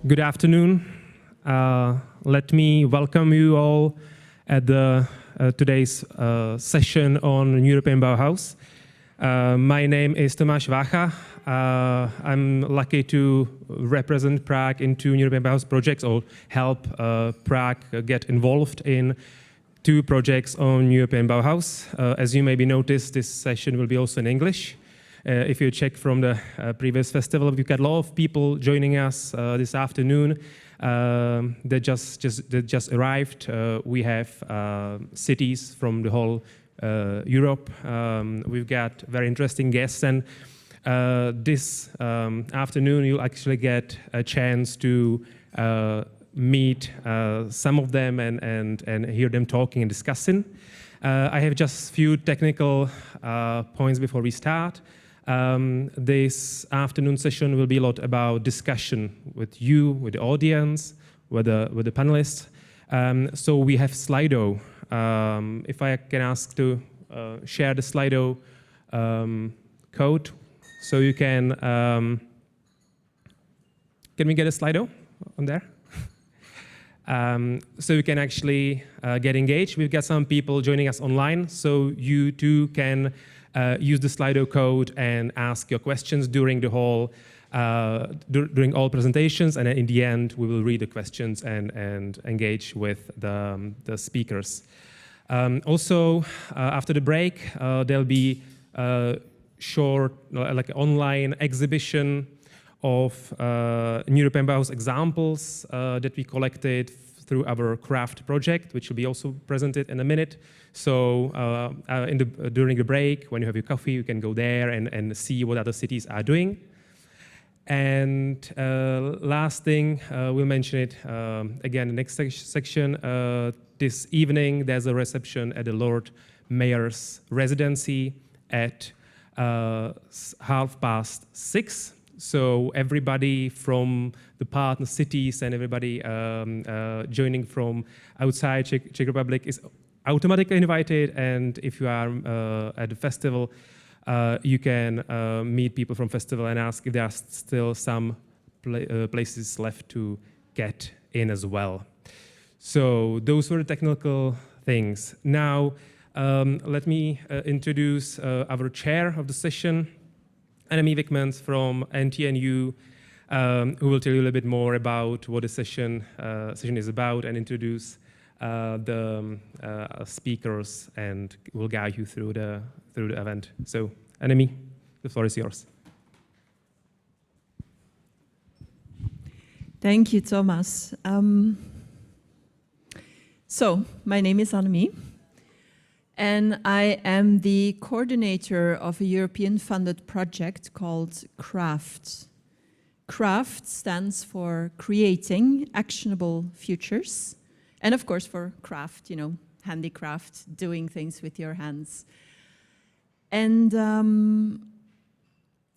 Good afternoon. Let me welcome you all at today's session on European Bauhaus. My name is Tomáš Vácha. I'm lucky to represent Prague in two European Bauhaus projects, or help Prague get involved in two projects on European Bauhaus. As you maybe noticed, this session will be also in English. If you check from the previous festival, we've got a lot of people joining us this afternoon. They just arrived. We have cities from the whole Europe. We've got very interesting guests, and this afternoon you'll actually get a chance to meet some of them and hear them talking and discussing. I have just a few technical points before we start. This afternoon session will be a lot about discussion with you, with the audience, with the panelists. So we have Slido. If I can ask to share the Slido code, so you can we get a Slido on there? So you can actually get engaged. We've got some people joining us online, so you too can use the Slido code and ask your questions during the whole, during all presentations, and then in the end we will read the questions and engage with the speakers. Also, after the break, there'll be a short, like online exhibition of European Bauhaus examples that we collected through our craft project, which will be also presented in a minute. So during the break, when you have your coffee, you can go there and see what other cities are doing. And last thing, we'll mention it again in the next section. This evening, there's a reception at the Lord Mayor's residency at 6:30. So everybody from the partner cities and everybody joining from outside Czech Republic is automatically invited. And if you are at the festival, you can meet people from festival and ask if there are still some places left to get in as well. So those were the technical things. Now, let me introduce our chair of the session, Annemie Wickmans from NTNU, who will tell you a little bit more about what the session is about and introduce the speakers, and will guide you through the event. So, Annemie, the floor is yours. Thank you, Thomas. So, my name is Annemie, and I am the coordinator of a European-funded project called CRAFT. CRAFT stands for Creating Actionable Futures, and of course for craft, you know, handicraft, doing things with your hands. And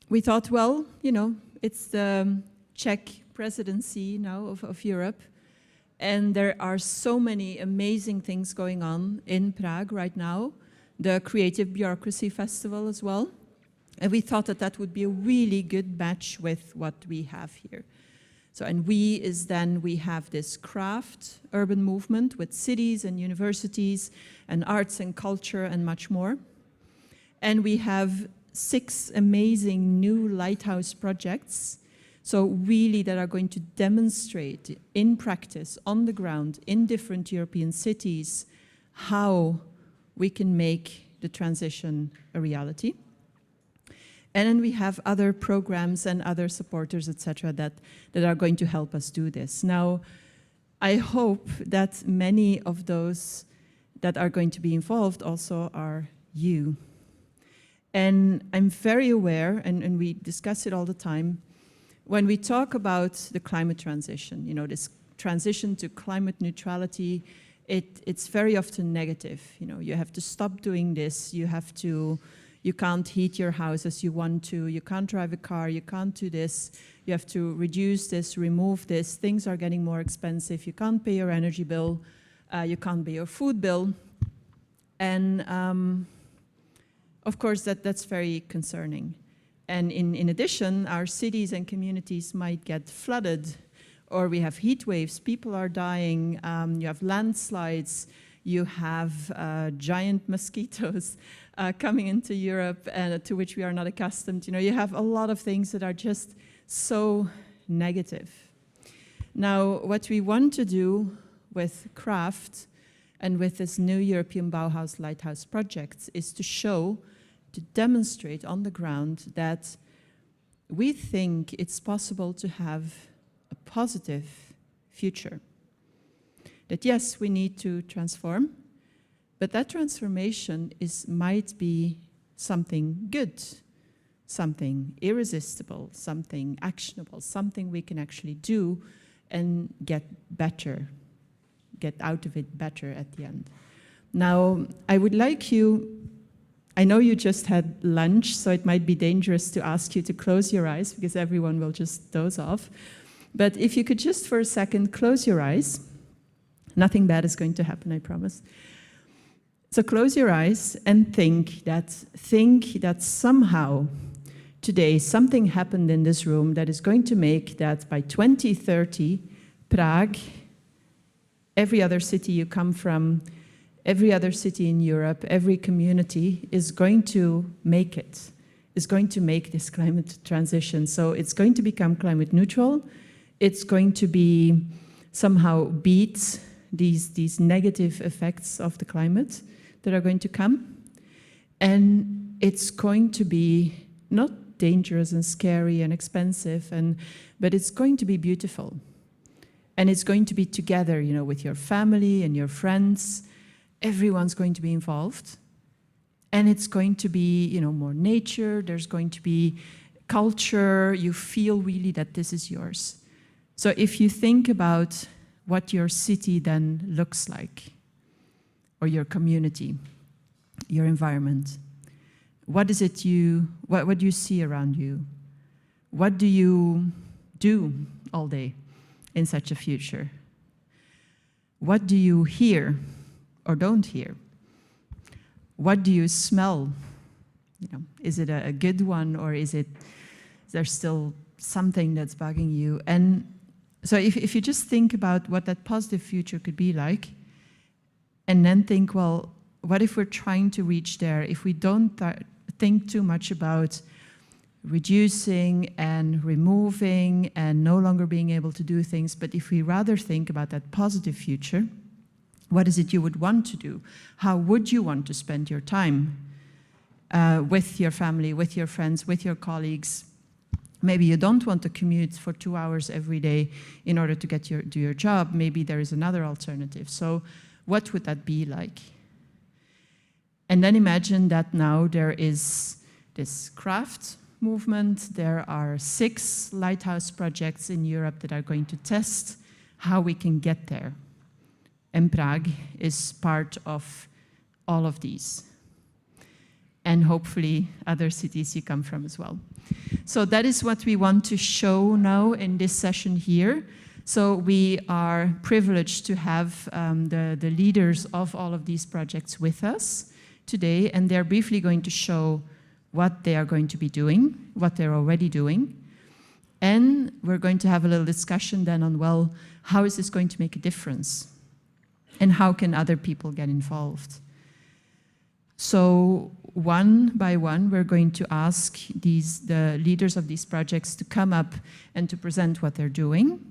we thought, well, you know, it's the Czech presidency now of Europe, and there are so many amazing things going on in Prague right now, the Creative Bureaucracy Festival as well. And we thought that that would be a really good match with what we have here. So, and we have this craft urban movement with cities and universities and arts and culture and much more. And we have 6 amazing new lighthouse projects. So really that are going to demonstrate in practice, on the ground, in different European cities, how we can make the transition a reality. And then we have other programs and other supporters, etc., that are going to help us do this. Now, I hope that many of those that are going to be involved also are you. And I'm very aware, and we discuss it all the time, when we talk about the climate transition, you know, this transition to climate neutrality, it's very often negative. You know, you have to stop doing this, you can't heat your house as you want to, you can't drive a car, you can't do this, you have to reduce this, remove this, things are getting more expensive, you can't pay your energy bill, you can't pay your food bill. And of course that's very concerning. And in addition, our cities and communities might get flooded or we have heat waves, people are dying, you have landslides, you have giant mosquitoes coming into Europe and to which we are not accustomed. You know, you have a lot of things that are just so negative. Now, what we want to do with craft and with this new European Bauhaus Lighthouse projects is to show, to demonstrate on the ground that we think it's possible to have a positive future. That yes, we need to transform, but that transformation might be something good, something irresistible, something actionable, something we can actually do and get better, get out of it better at the end. Now, I would like you, I know you just had lunch, so it might be dangerous to ask you to close your eyes because everyone will just doze off. But if you could just for a second close your eyes, nothing bad is going to happen, I promise. So close your eyes and think that somehow today something happened in this room that is going to make that by 2030, Prague, every other city you come from, every other city in Europe, every community is going to make it, is going to make this climate transition. So it's going to become climate neutral. It's going to be somehow beat these negative effects of the climate that are going to come. And it's going to be not dangerous and scary and expensive, but it's going to be beautiful. And it's going to be together, you know, with your family and your friends. Everyone's going to be involved. And it's going to be, you know, more nature. There's going to be culture. You feel really that this is yours. So if you think about what your city then looks like, or your community, your environment, what is it what do you see around you? What do you do all day in such a future? What do you hear or don't hear? What do you smell? You know, is it a good one, or is there still something that's bugging you? And so if you just think about what that positive future could be like, and then think, well, what if we're trying to reach there? If we don't think too much about reducing and removing and no longer being able to do things, but if we rather think about that positive future, what is it you would want to do? How would you want to spend your time with your family, with your friends, with your colleagues? Maybe you don't want to commute for 2 hours every day in order to do your job. Maybe there is another alternative. So what would that be like? And then imagine that now there is this craft movement. There are 6 lighthouse projects in Europe that are going to test how we can get there. And Prague is part of all of these. And hopefully other cities you come from as well. So that is what we want to show now in this session here. So we are privileged to have the leaders of all of these projects with us today, and they're briefly going to show what they are going to be doing, what they're already doing. And we're going to have a little discussion then on, well, how is this going to make a difference? And how can other people get involved? So one by one, we're going to ask the leaders of these projects to come up and to present what they're doing.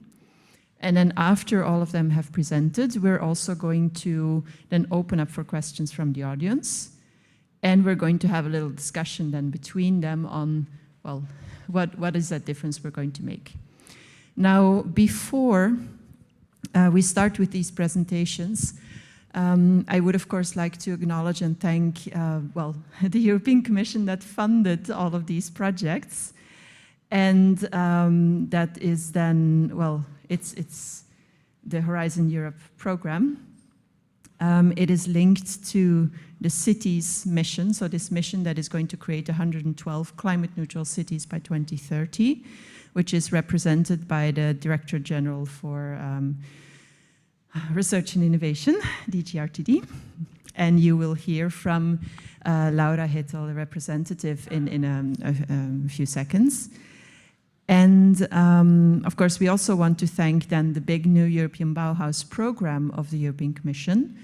And then after all of them have presented, we're also going to then open up for questions from the audience. And we're going to have a little discussion then between them on, well, what is that difference we're going to make? Now, before we start with these presentations, I would, of course, like to acknowledge and thank, the European Commission that funded all of these projects. And that is then, well, it's the Horizon Europe program. It is linked to the city's mission, so this mission that is going to create 112 climate-neutral cities by 2030, which is represented by the Director General for Research and Innovation, DGRTD. And you will hear from Laura Hettel, a representative, in a few seconds. And of course, we also want to thank then the big new European Bauhaus program of the European Commission,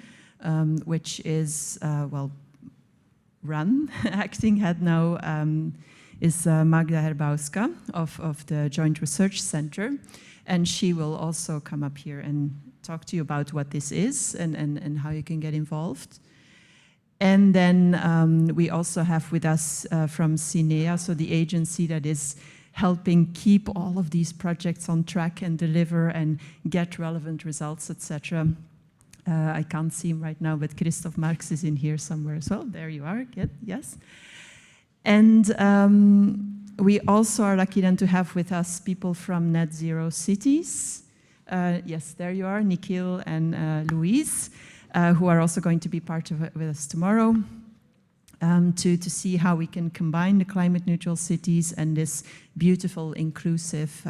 which is, well, run, acting head now is Magda Herbauska of the Joint Research Center. And she will also come up here and talk to you about what this is and how you can get involved. And then we also have with us from CINEA, so the agency that is helping keep all of these projects on track and deliver and get relevant results, etc. I can't see him right now, but Christoph Marx is in here somewhere as well. There you are, good, yes. And we also are lucky then to have with us people from Net Zero Cities. Yes, there you are, Nikhil and Louise, who are also going to be part of it with us tomorrow. To see how we can combine the climate neutral cities and this beautiful, inclusive,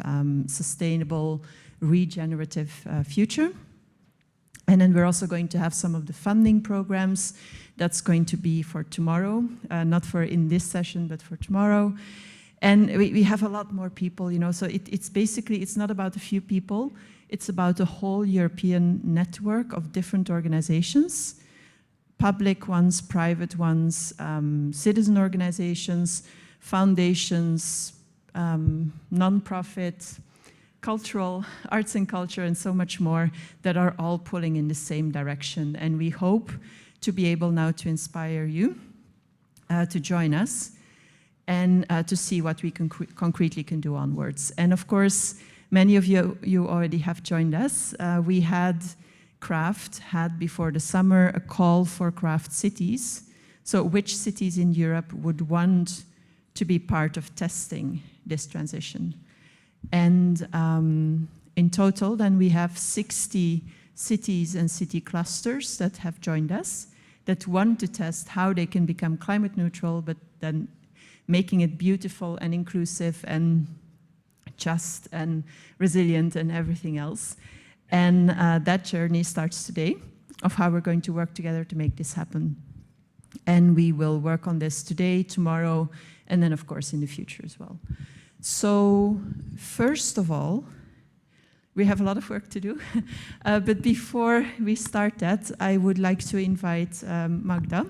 sustainable, regenerative future. And then we're also going to have some of the funding programs that's going to be for tomorrow, not for in this session, but for tomorrow. And we have a lot more people, you know, so it's basically, it's not about a few people, it's about a whole European network of different organizations, public ones, private ones, citizen organizations, foundations, non-profit, cultural, arts and culture, and so much more that are all pulling in the same direction. And we hope to be able now to inspire you to join us and to see what we concretely can do onwards. And of course, many of you already have joined us. We had before the summer a call for craft cities. So which cities in Europe would want to be part of testing this transition? And in total, then we have 60 cities and city clusters that have joined us that want to test how they can become climate neutral, but then making it beautiful and inclusive and just and resilient and everything else. And that journey starts today of how we're going to work together to make this happen. And we will work on this today, tomorrow, and then of course in the future as well. So first of all, we have a lot of work to do. But before we start that, I would like to invite Magda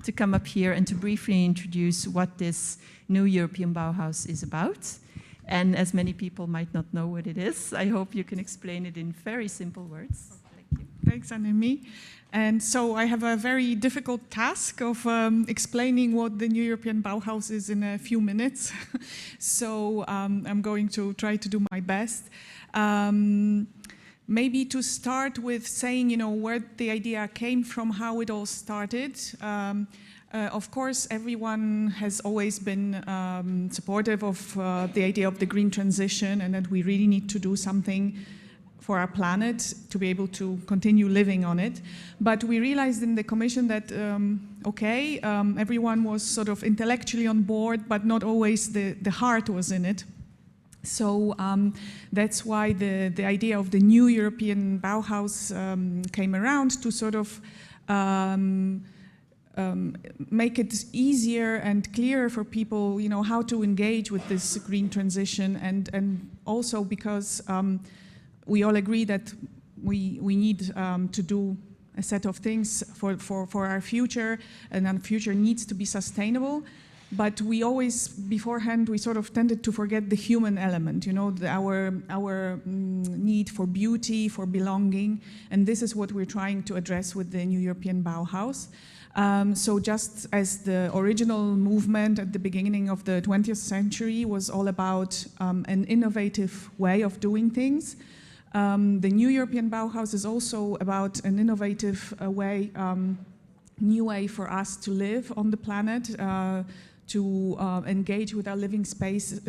to come up here and to briefly introduce what this new European Bauhaus is about. And as many people might not know what it is, I hope you can explain it in very simple words. Okay. Thank you. Thanks, Annemie. And so I have a very difficult task of explaining what the new European Bauhaus is in a few minutes. So I'm going to try to do my best. Maybe to start with saying, you know, where the idea came from, how it all started. Of course, everyone has always been supportive of the idea of the green transition and that we really need to do something for our planet to be able to continue living on it. But we realized in the Commission that, everyone was sort of intellectually on board, but not always the heart was in it. So that's why the idea of the new European Bauhaus came around to sort of make it easier and clearer for people, you know, how to engage with this green transition, and also because we all agree that we need to do a set of things for our future, and our future needs to be sustainable. But we always, beforehand, we sort of tended to forget the human element, you know, our need for beauty, for belonging, and this is what we're trying to address with the new European Bauhaus. So just as the original movement at the beginning of the 20th century was all about an innovative way of doing things, the new European Bauhaus is also about an innovative new way for us to live on the planet, to engage with our living spaces,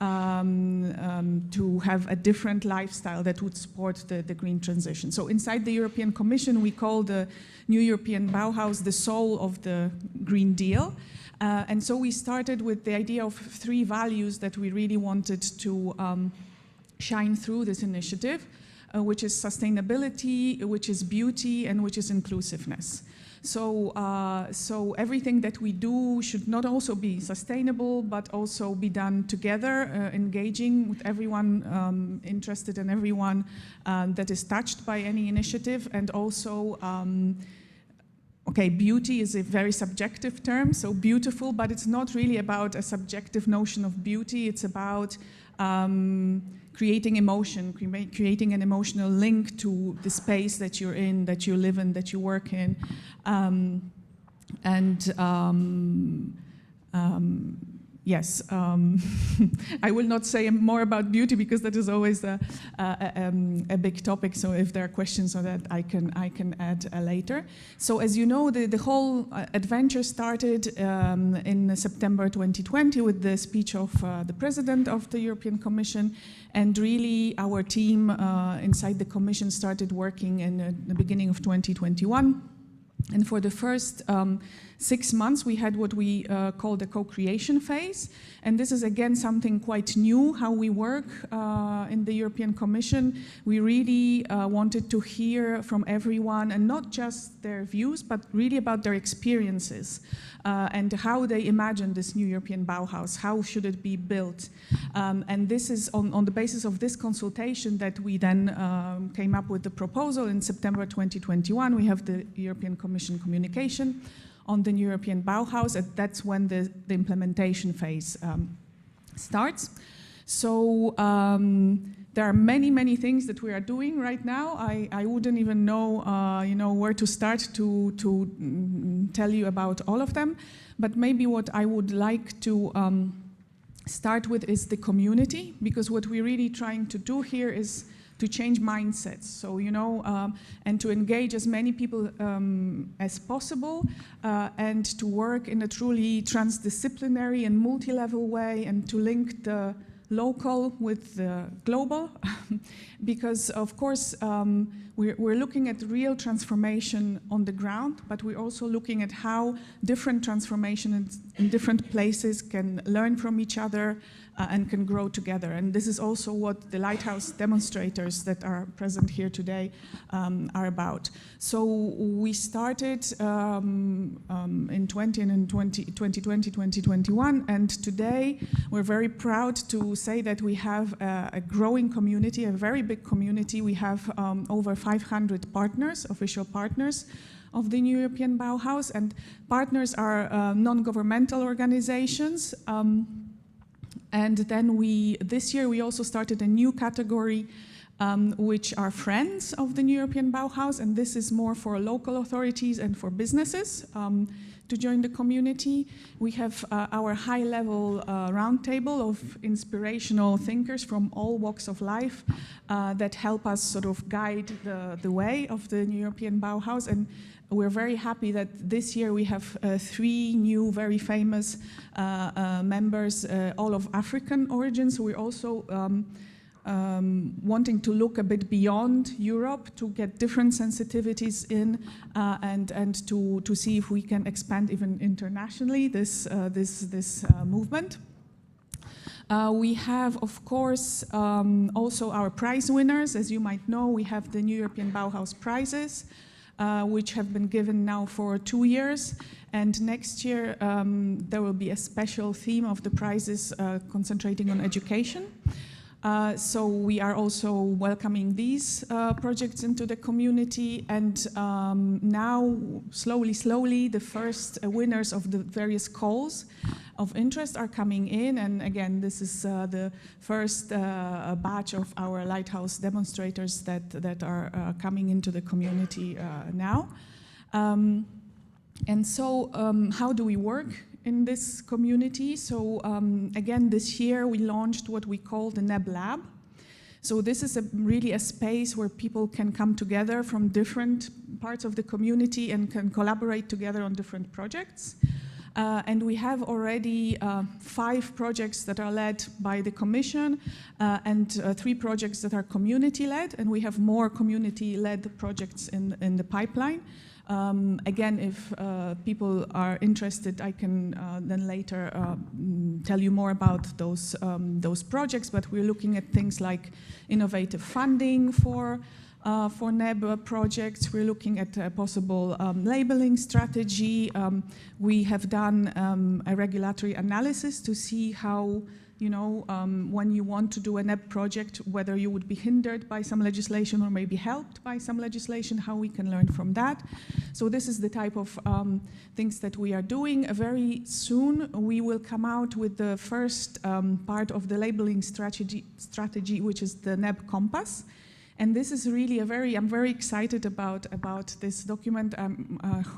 to have a different lifestyle that would support the green transition. So inside the European Commission, we call the new European Bauhaus the soul of the Green Deal. And so we started with the idea of 3 values that we really wanted to shine through this initiative, which is sustainability, which is beauty, and which is inclusiveness. So everything that we do should not also be sustainable, but also be done together, engaging with everyone interested and everyone that is touched by any initiative, and also okay, beauty is a very subjective term, so beautiful, but it's not really about a subjective notion of beauty. It's about creating emotion, creating an emotional link to the space that you're in, that you live in, that you work in. Yes, I will not say more about beauty because that is always a big topic. So if there are questions on that, I can add later. So as you know, the whole adventure started in September 2020 with the speech of the President of the European Commission, and really our team inside the Commission started working in the beginning of 2021. And for the first 6 months, we had what we call the co-creation phase. And this is, again, something quite new, how we work in the European Commission. We really wanted to hear from everyone, and not just their views, but really about their experiences and how they imagine this new European Bauhaus, how should it be built. And this is on the basis of this consultation that we then came up with the proposal in September 2021. We have the European Commission communication on the European Bauhaus, and that's when the implementation phase starts. So there are many, many things that we are doing right now. I wouldn't even know, where to start to tell you about all of them. But maybe what I would like to start with is the community, because what we're really trying to do here is to change mindsets, so and to engage as many people as possible, and to work in a truly transdisciplinary and multi-level way, and to link the local with the global, because of course we're looking at real transformation on the ground, but we're also looking at how different transformations in different places can learn from each other and can grow together. And this is also what the Lighthouse demonstrators that are present here today are about. So we started in 2020, 2021, and today we're very proud to say that we have a growing community, a very big community. We have over 500 partners, official partners of the new European Bauhaus, and partners are non-governmental organizations. And then this year we also started a new category, which are friends of the new European Bauhaus, and this is more for local authorities and for businesses to join the community. We have our high-level roundtable of inspirational thinkers from all walks of life that help us sort of guide the way of the new European Bauhaus. And we're very happy that this year we have 3 new very famous members, all of African origin. So we're also wanting to look a bit beyond Europe to get different sensitivities in and to see if we can expand even internationally this movement. We have, of course, also our prize winners. As you might know, we have the New European Bauhaus prizes, which have been given now for 2 years. And next year, there will be a special theme of the prizes concentrating on education. So we are also welcoming these projects into the community. And now, slowly, the first winners of the various calls of interest are coming in. And again, this is the first batch of our Lighthouse demonstrators that are coming into the community now. And so how do we work in this community? So again, this year we launched what we call the NEB Lab. So this is really a space where people can come together from different parts of the community and can collaborate together on different projects. And we have already 5 projects that are led by the Commission and 3 projects that are community-led, and we have more community-led projects in the pipeline. Again, if people are interested, I can then later tell you more about those projects, but we're looking at things like innovative funding for for NEB projects. We're looking at a possible labeling strategy. We have done a regulatory analysis to see how, when you want to do a NEB project, whether you would be hindered by some legislation or maybe helped by some legislation, how we can learn from that. So this is the type of things that we are doing. Very soon we will come out with the first part of the labeling strategy, which is the NEB Compass. And this is really I'm very excited about this document.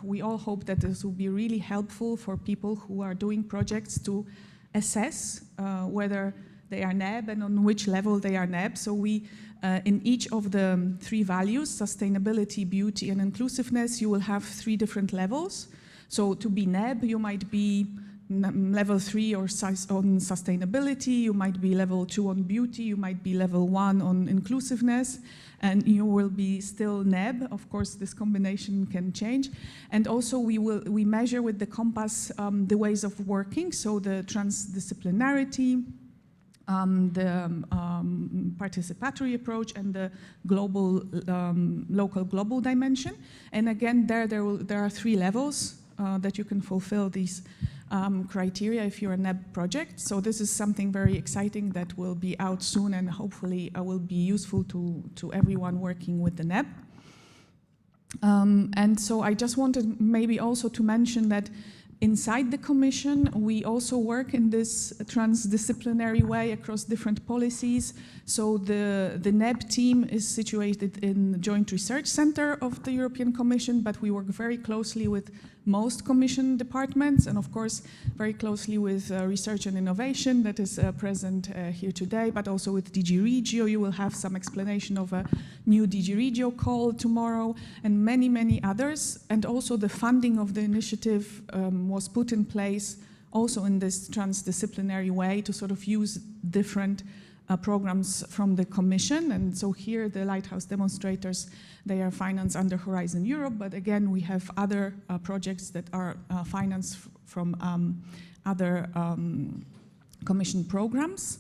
We all hope that this will be really helpful for people who are doing projects to assess whether they are NEB and on which level they are NEB. So we, in each of the 3 values, sustainability, beauty, and inclusiveness, you will have 3 different levels. So to be NEB, you might be level 3 on sustainability, you might be level 2 on beauty, you might be level 1 on inclusiveness, and you will be still NEB. Of course, this combination can change. And also we measure with the compass the ways of working, so the transdisciplinarity, the participatory approach, and the global, local global dimension. And again, there are 3 levels that you can fulfill these criteria if you're a NEB project. So this is something very exciting that will be out soon and hopefully will be useful to everyone working with the NEB. And so I just wanted maybe also to mention that inside the Commission, we also work in this transdisciplinary way across different policies. So the NEB team is situated in the Joint Research Center of the European Commission, but we work very closely with most Commission departments, and of course very closely with Research and Innovation that is present here today, but also with DG Regio. You will have some explanation of a new DG Regio call tomorrow, and many, many others. And also the funding of the initiative was put in place also in this transdisciplinary way to sort of use different programs from the Commission. And so here the Lighthouse Demonstrators, they are financed under Horizon Europe, but again we have other projects that are financed from other Commission programs.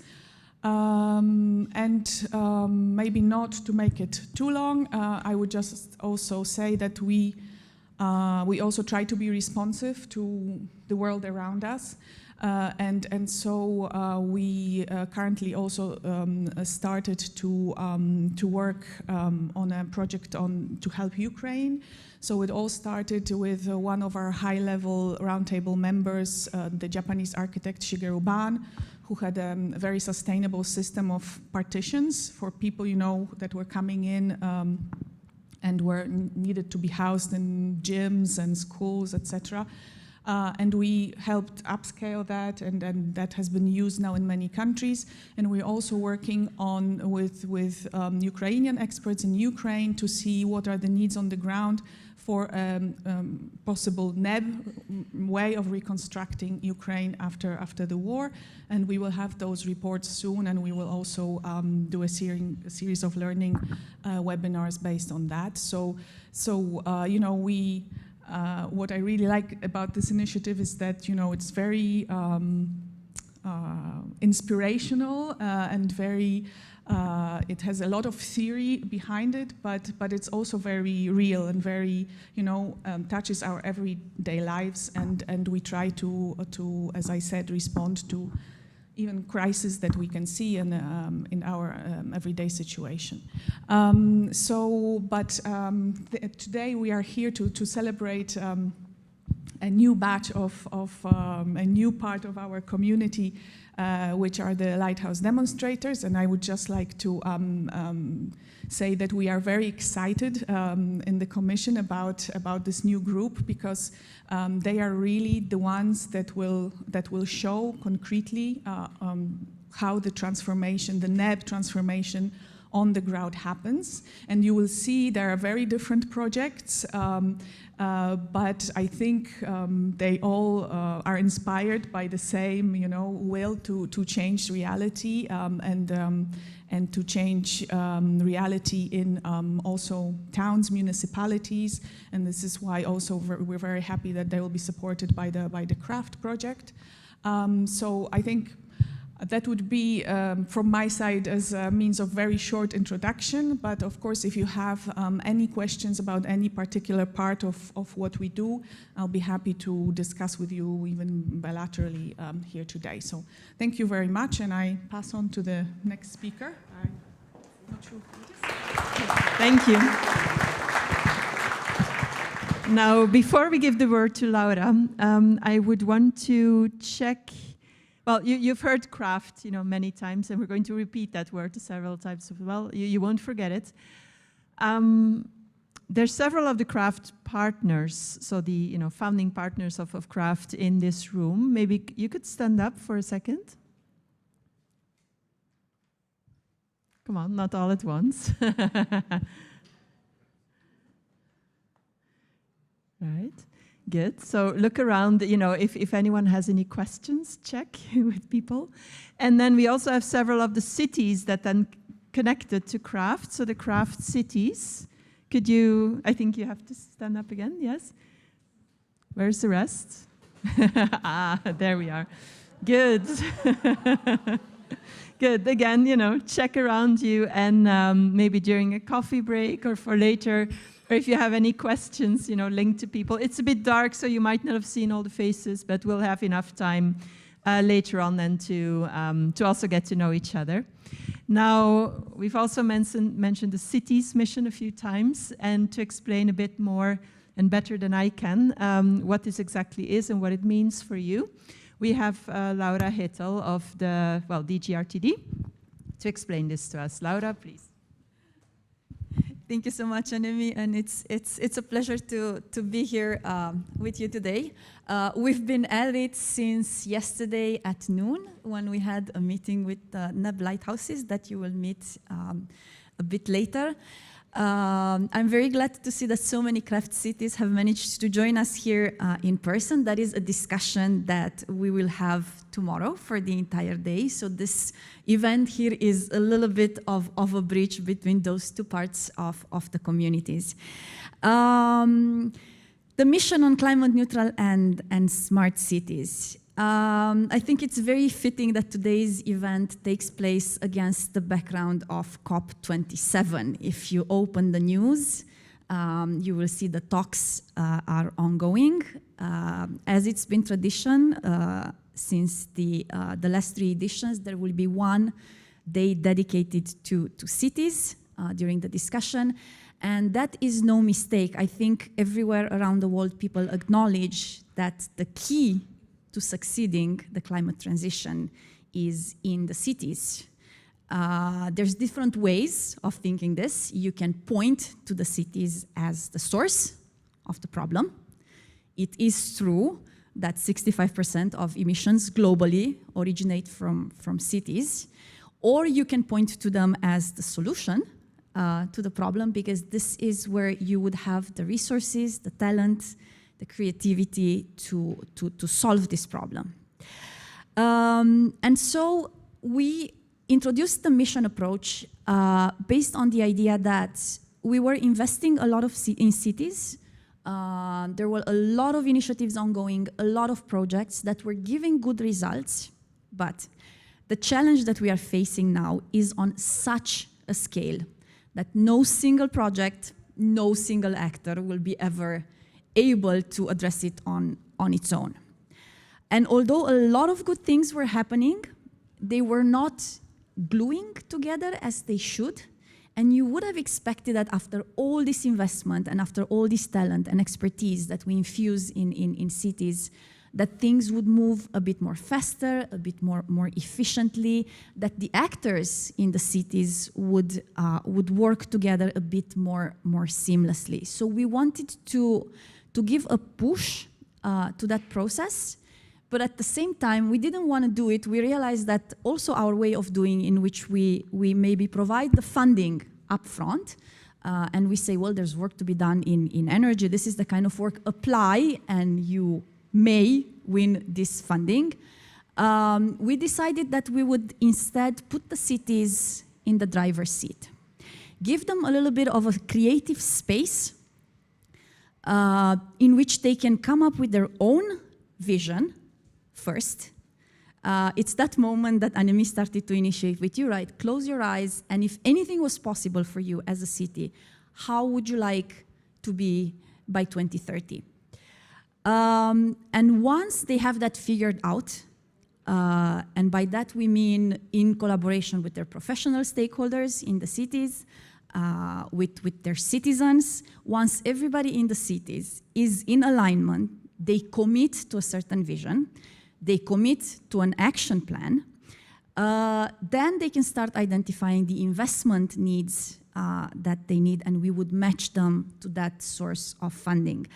Maybe not to make it too long, I would just also say that we also try to be responsive to the world around us. So we currently also started to work on a project to help Ukraine. So it all started with one of our high-level roundtable members, the Japanese architect Shigeru Ban, who had a very sustainable system of partitions for people, that were coming in and were needed to be housed in gyms and schools, etc. And we helped upscale that, and that has been used now in many countries. And we're also working with Ukrainian experts in Ukraine to see what are the needs on the ground for a possible NEB way of reconstructing Ukraine after the war. And we will have those reports soon, and we will also do a series of learning webinars based on that. So what I really like about this initiative is that, it's very inspirational and very, it has a lot of theory behind it, but it's also very real and very, touches our everyday lives, and we try to, as I said, respond to even crises that we can see in our everyday situation. Today we are here to celebrate a new batch of a new part of our community, which are the Lighthouse Demonstrators, and I would just like to say that we are very excited in the Commission about this new group, because they are really the ones that will show concretely how the transformation, the NEB transformation on the ground happens. And you will see there are very different projects, but I think they all are inspired by the same, will to change reality and to change reality in also towns, municipalities, and this is why also we're very happy that they will be supported by the CRAFT project. So I think That would be from my side as a means of very short introduction, but of course if you have any questions about any particular part of what we do, I'll be happy to discuss with you even bilaterally here today. So thank you very much, and I pass on to the next speaker. I'm not sure who it is. Thank you. Now, before we give the word to Laura, I would want to check. Well, you've heard craft, many times, and we're going to repeat that word several times as well. You won't forget it. There's several of the craft partners, so the founding partners of craft in this room. Maybe you could stand up for a second. Come on, not all at once. Right. Good. So look around, if anyone has any questions, check with people. And then we also have several of the cities that then connected to craft. So the craft cities. Could you, I think you have to stand up again, yes? Where's the rest? There we are. Good. Good. Again, check around you, and maybe during a coffee break or for later, or if you have any questions, linked to people. It's a bit dark, so you might not have seen all the faces, but we'll have enough time later on then to also get to know each other. Now, we've also mentioned the city's mission a few times, and to explain a bit more and better than I can what this exactly is and what it means for you, we have Laura Hittel of the, DGRTD to explain this to us. Laura, please. Thank you so much, Anemi, and it's a pleasure to be here with you today. We've been at it since yesterday at noon, when we had a meeting with NEB Lighthouses that you will meet a bit later. I'm very glad to see that so many craft cities have managed to join us here in person. That is a discussion that we will have tomorrow for the entire day. So this event here is a little bit of a bridge between those two parts of the communities. The mission on climate neutral and smart cities. I think it's very fitting that today's event takes place against the background of COP27. If you open the news, you will see the talks are ongoing. As it's been tradition, since the last 3 editions, there will be one day dedicated to cities during the discussion. And that is no mistake. I think everywhere around the world, people acknowledge that the key to succeeding the climate transition is in the cities. There's different ways of thinking this. You can point to the cities as the source of the problem. It is true that 65% of emissions globally originate from cities. Or you can point to them as the solution to the problem, because this is where you would have the resources, the talent, the creativity to solve this problem. And so we introduced the mission approach based on the idea that we were investing a lot in cities. There were a lot of initiatives ongoing, a lot of projects that were giving good results, but the challenge that we are facing now is on such a scale that no single project, no single actor will be ever able to address it on its own. And although a lot of good things were happening, they were not gluing together as they should. And you would have expected that after all this investment and after all this talent and expertise that we infuse in cities, that things would move a bit more faster, a bit more efficiently, that the actors in the cities would work together a bit more seamlessly. So we wanted to give a push to that process, but at the same time, we didn't want to do it. We realized that also our way of doing, in which we maybe provide the funding upfront, and we say, well, there's work to be done in energy. This is the kind of work, apply, and you may win this funding. We decided that we would instead put the cities in the driver's seat, give them a little bit of a creative space in which they can come up with their own vision first, It's that moment that Annemie started to initiate with you, right? Close your eyes, and if anything was possible for you as a city, how would you like to be by 2030? And once they have that figured out, and by that we mean in collaboration with their professional stakeholders in the cities, with their citizens, once everybody in the cities is in alignment, they commit to a certain vision, they commit to an action plan, then they can start identifying the investment needs that they need, and we would match them to that source of funding.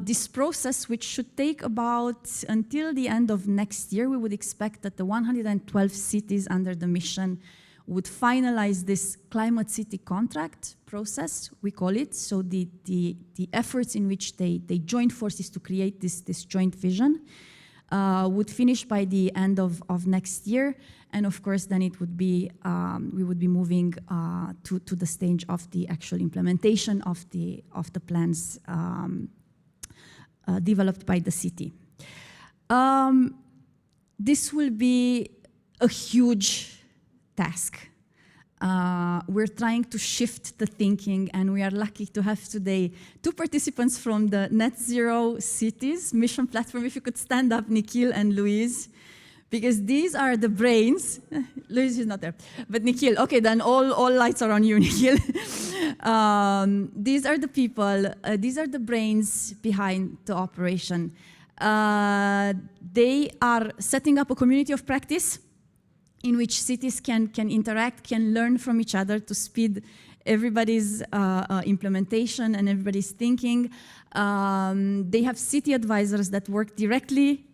This process, which should take about until the end of next year, we would expect that the 112 cities under the mission would finalize this climate city contract process, we call it. So the efforts in which they joined forces to create this joint vision would finish by the end of next year. And of course, then it would be, we would be moving to the stage of the actual implementation of the plans developed by the city. This will be a huge task. We're trying to shift the thinking, and we are lucky to have today 2 participants from the Net Zero Cities Mission Platform. If you could stand up, Nikhil and Louise, because these are the brains. Louise is not there, but Nikhil. Okay, then all lights are on you, Nikhil. These are the people, these are the brains behind the operation. They are setting up a community of practice in which cities can interact, can learn from each other to speed everybody's implementation and everybody's thinking. They have city advisors that work directly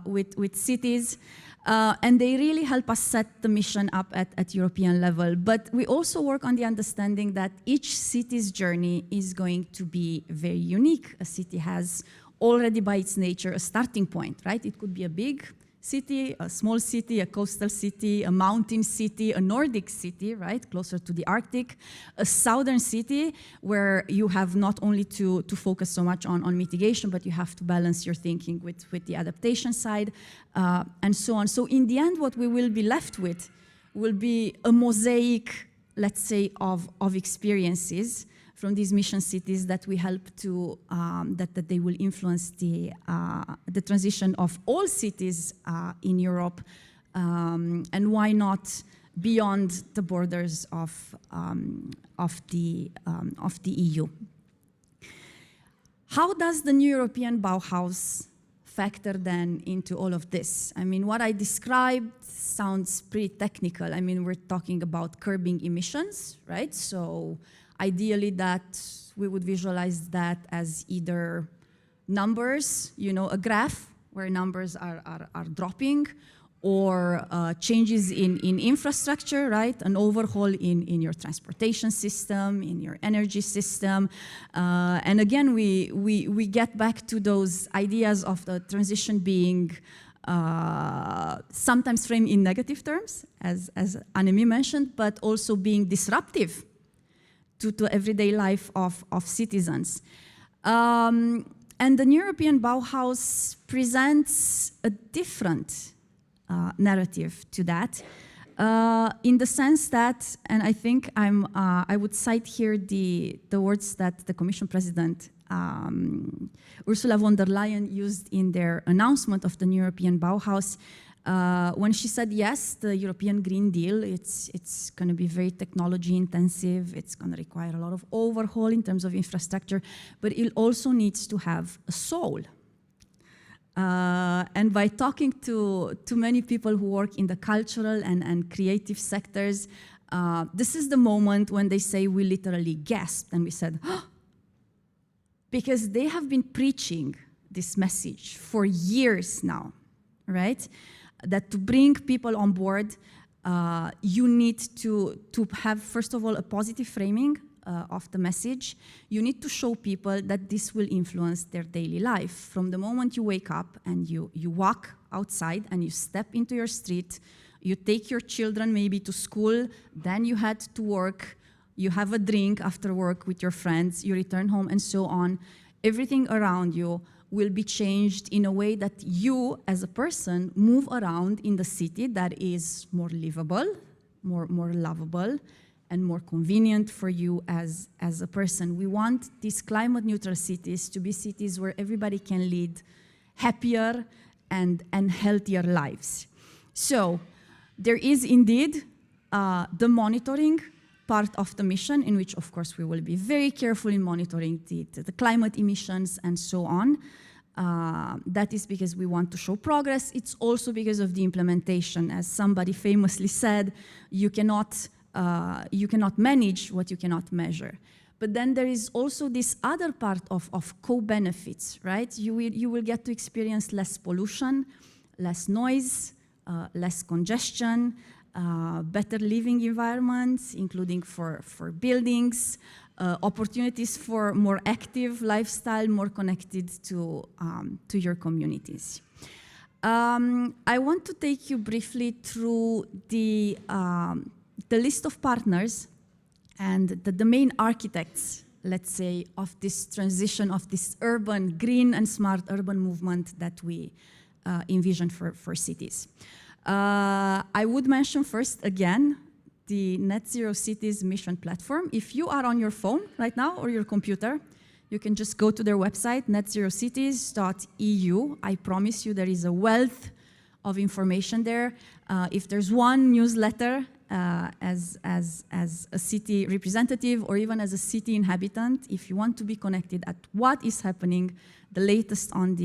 with cities, and they really help us set the mission up at European level. But we also work on the understanding that each city's journey is going to be very unique. A city has already by its nature a starting point, right? It could be a big city, a small city, a coastal city, a mountain city, a Nordic city, right, closer to the Arctic, a southern city where you have not only to focus so much on mitigation, but you have to balance your thinking with the adaptation side, and so on. So in the end, what we will be left with will be a mosaic, let's say, of experiences from these mission cities that we help to, that they will influence the transition of all cities in Europe, and why not beyond the borders of the EU. How does the new European Bauhaus factor then into all of this? I mean, what I described sounds pretty technical. I mean, we're talking about curbing emissions, right? So ideally that we would visualize that as either numbers, you know, a graph where numbers are dropping, or changes in infrastructure, right? An overhaul in your transportation system, in your energy system. And again, we get back to those ideas of the transition being sometimes framed in negative terms, as Annemie mentioned, but also being disruptive to everyday life of citizens. And the new European Bauhaus presents a different narrative to that, in the sense that, and I think I would cite here the words that the Commission President Ursula von der Leyen used in their announcement of the new European Bauhaus, when she said, yes, the European Green Deal, it's going to be very technology intensive, it's going to require a lot of overhaul in terms of infrastructure, but it also needs to have a soul. And by talking to many people who work in the cultural and creative sectors, this is the moment when they say we literally gasped and we said, oh, because they have been preaching this message for years now, right? That to bring people on board, you need to have, first of all, a positive framing of the message. You need to show people that this will influence their daily life. From the moment you wake up and you walk outside and you step into your street, you take your children maybe to school, then you head to work, you have a drink after work with your friends, you return home and so on. Everything around you will be changed in a way that you, as a person, move around in the city that is more livable, more lovable, and more convenient for you as a person. We want these climate-neutral cities to be cities where everybody can lead happier and healthier lives. So there is indeed the monitoring part of the mission, in which, of course, we will be very careful in monitoring the climate emissions and so on. That is because we want to show progress. It's also because of the implementation. As somebody famously said, you cannot manage what you cannot measure. But then there is also this other part of co-benefits, right? You will get to experience less pollution, less noise, less congestion, better living environments, including for buildings, opportunities for more active lifestyle, more connected to your communities. I want to take you briefly through the list of partners and the main architects, let's say, of this transition, of this urban, green and smart urban movement that we envision for cities. I would mention first, again, the Net Zero Cities Mission Platform. If you are on your phone right now or your computer, you can just go to their website, netzerocities.eu. I promise you there is a wealth of information there. If there's one newsletter as a city representative or even as a city inhabitant, if you want to be connected at what is happening, the latest on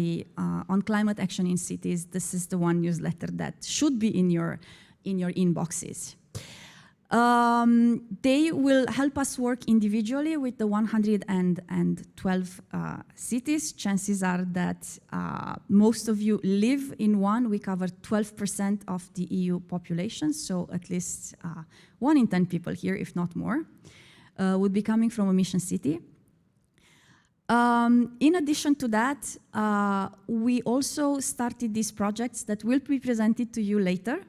climate action in cities, this is the one newsletter that should be in your inboxes. They will help us work individually with the 112 cities. Chances are that most of you live in one. We cover 12% of the EU population, so at least 1 in 10 people here, if not more, would be coming from a mission city. In addition to that, we also started these projects that will be presented to you later.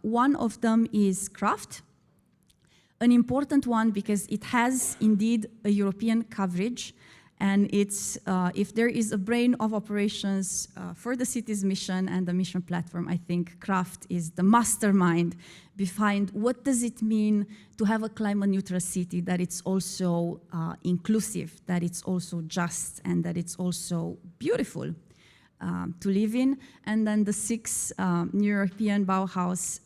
One of them is Craft, an important one because it has indeed a European coverage, and it's if there is a brain of operations for the city's mission and the mission platform, I think Craft is the mastermind behind what does it mean to have a climate neutral city, that it's also inclusive, that it's also just, and that it's also beautiful to live in, and then the 6 European Bauhaus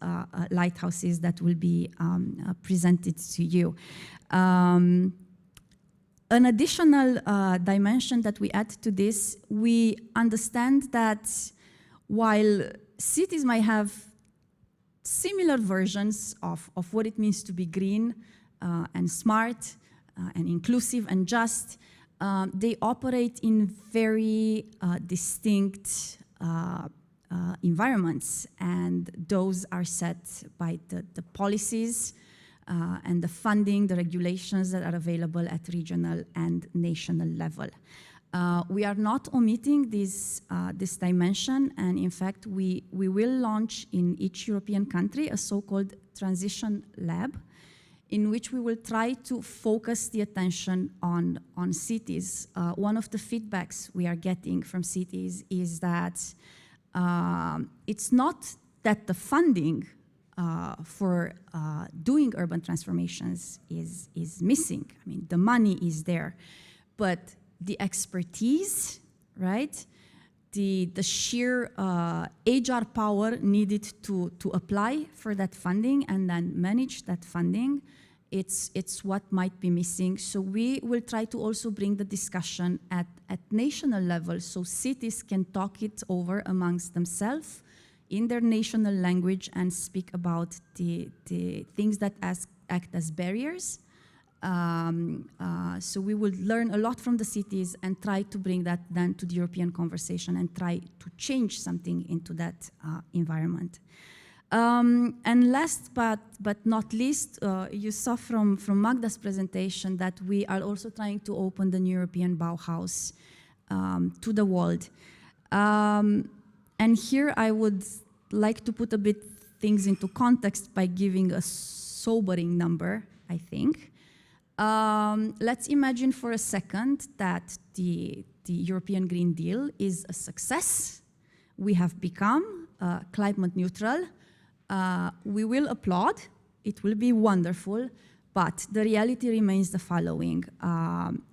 lighthouses that will be presented to you. An additional dimension that we add to this, we understand that while cities might have similar versions of what it means to be green and smart and inclusive and just, they operate in very distinct environments, and those are set by the policies and the funding, the regulations that are available at regional and national level. We are not omitting this dimension, and in fact, we will launch in each European country a so-called transition lab, in which we will try to focus the attention on cities. One of the feedbacks we are getting from cities is that it's not that the funding for doing urban transformations is missing. I mean, the money is there, but the expertise, right? The sheer HR power needed to apply for that funding and then manage that funding, it's what might be missing. So we will try to also bring the discussion at national level so cities can talk it over amongst themselves in their national language and speak about the things that act as barriers. So we will learn a lot from the cities and try to bring that then to the European conversation and try to change something into that environment. And last but not least, you saw from Magda's presentation that we are also trying to open the European Bauhaus to the world. And here I would like to put a bit things into context by giving a sobering number, I think. Let's imagine for a second that the European Green Deal is a success. We have become climate neutral. We will applaud. It will be wonderful. But the reality remains the following.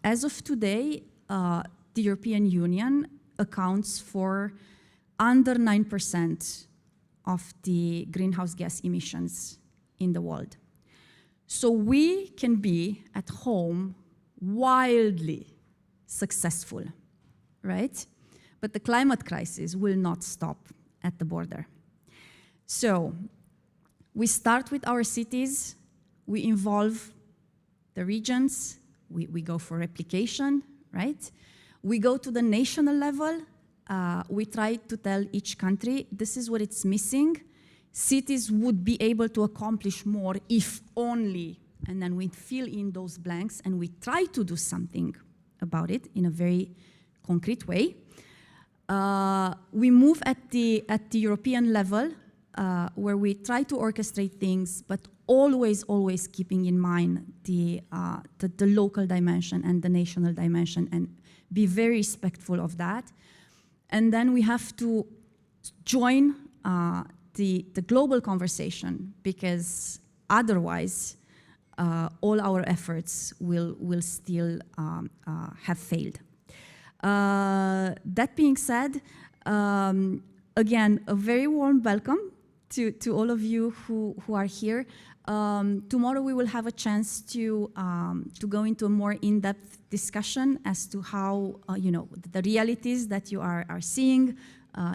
As of today, the European Union accounts for under 9% of the greenhouse gas emissions in the world. So we can be at home wildly successful, right? But the climate crisis will not stop at the border. So we start with our cities, we involve the regions, we go for replication, right? We go to the national level, we try to tell each country, this is what it's missing. Cities would be able to accomplish more if only, and then we fill in those blanks and we try to do something about it in a very concrete way. We move at the European level, where we try to orchestrate things, but always keeping in mind the local dimension and the national dimension, and be very respectful of that. And then we have to join the global conversation, because otherwise all our efforts will still have failed. That being said, again, a very warm welcome to all of you who are here. Tomorrow we will have a chance to go into a more in-depth discussion as to how, the realities that you are seeing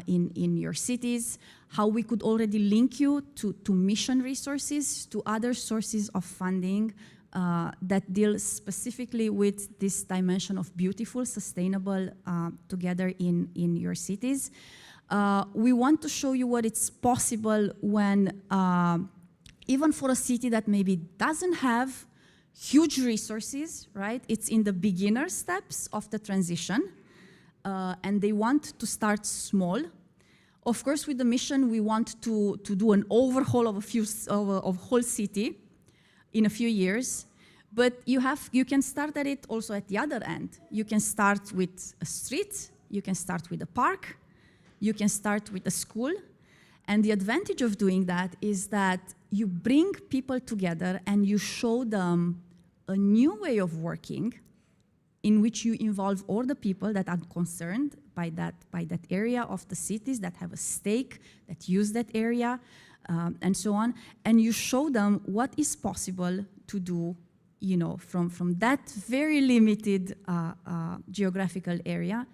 in your cities, how we could already link you to mission resources, to other sources of funding that deal specifically with this dimension of beautiful, sustainable together in your cities. We want to show you what it's possible when, even for a city that maybe doesn't have huge resources, right? It's in the beginner steps of the transition, and they want to start small. Of course, with the mission, we want to do an overhaul of a whole city in a few years. But you can start at it also at the other end. You can start with a street, you can start with a park, you can start with a school. And the advantage of doing that is that you bring people together and you show them a new way of working in which you involve all the people that are concerned by that area of the cities, that have a stake, that use that area, and so on. And you show them what is possible to do, from that very limited geographical area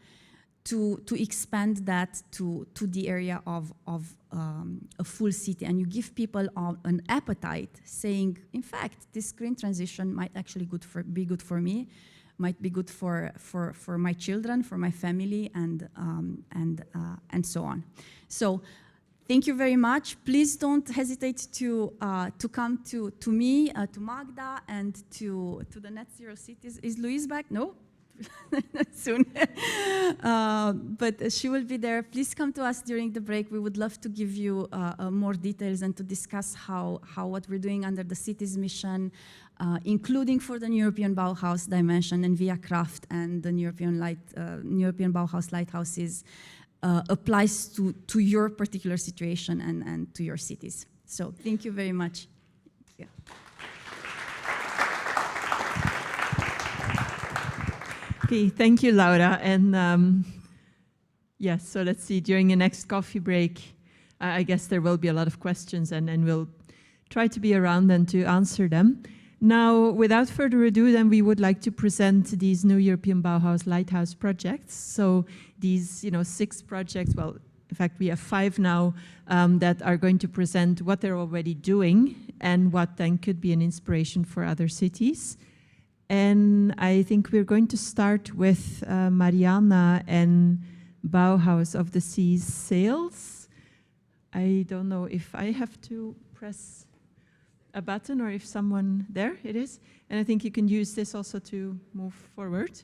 to expand that to the area of a full city. And you give people an appetite, saying, in fact, this green transition might actually be good for me, might be good for my children, for my family, and so on. So thank you very much. Please don't hesitate to come to me, to Magda, and to the Net Zero Cities. Is Louise back? No? Soon. But she will be there. Please come to us during the break. We would love to give you more details and to discuss how what we're doing under the cities mission, including for the European Bauhaus dimension and via Craft and the European Bauhaus lighthouses, applies to your particular situation and to your cities. So thank you very much. Yeah. Okay, thank you, Laura. And yes, so let's see, during the next coffee break, I guess there will be a lot of questions, and we'll try to be around and to answer them. Now, without further ado, then we would like to present these new European Bauhaus Lighthouse projects. So these, 6 projects, well, in fact, we have 5 now that are going to present what they're already doing and what then could be an inspiration for other cities. And I think we're going to start with Mariana and Bauhaus of the Sea's Sails. I don't know if I have to press a button or if someone, there it is. And I think you can use this also to move forward.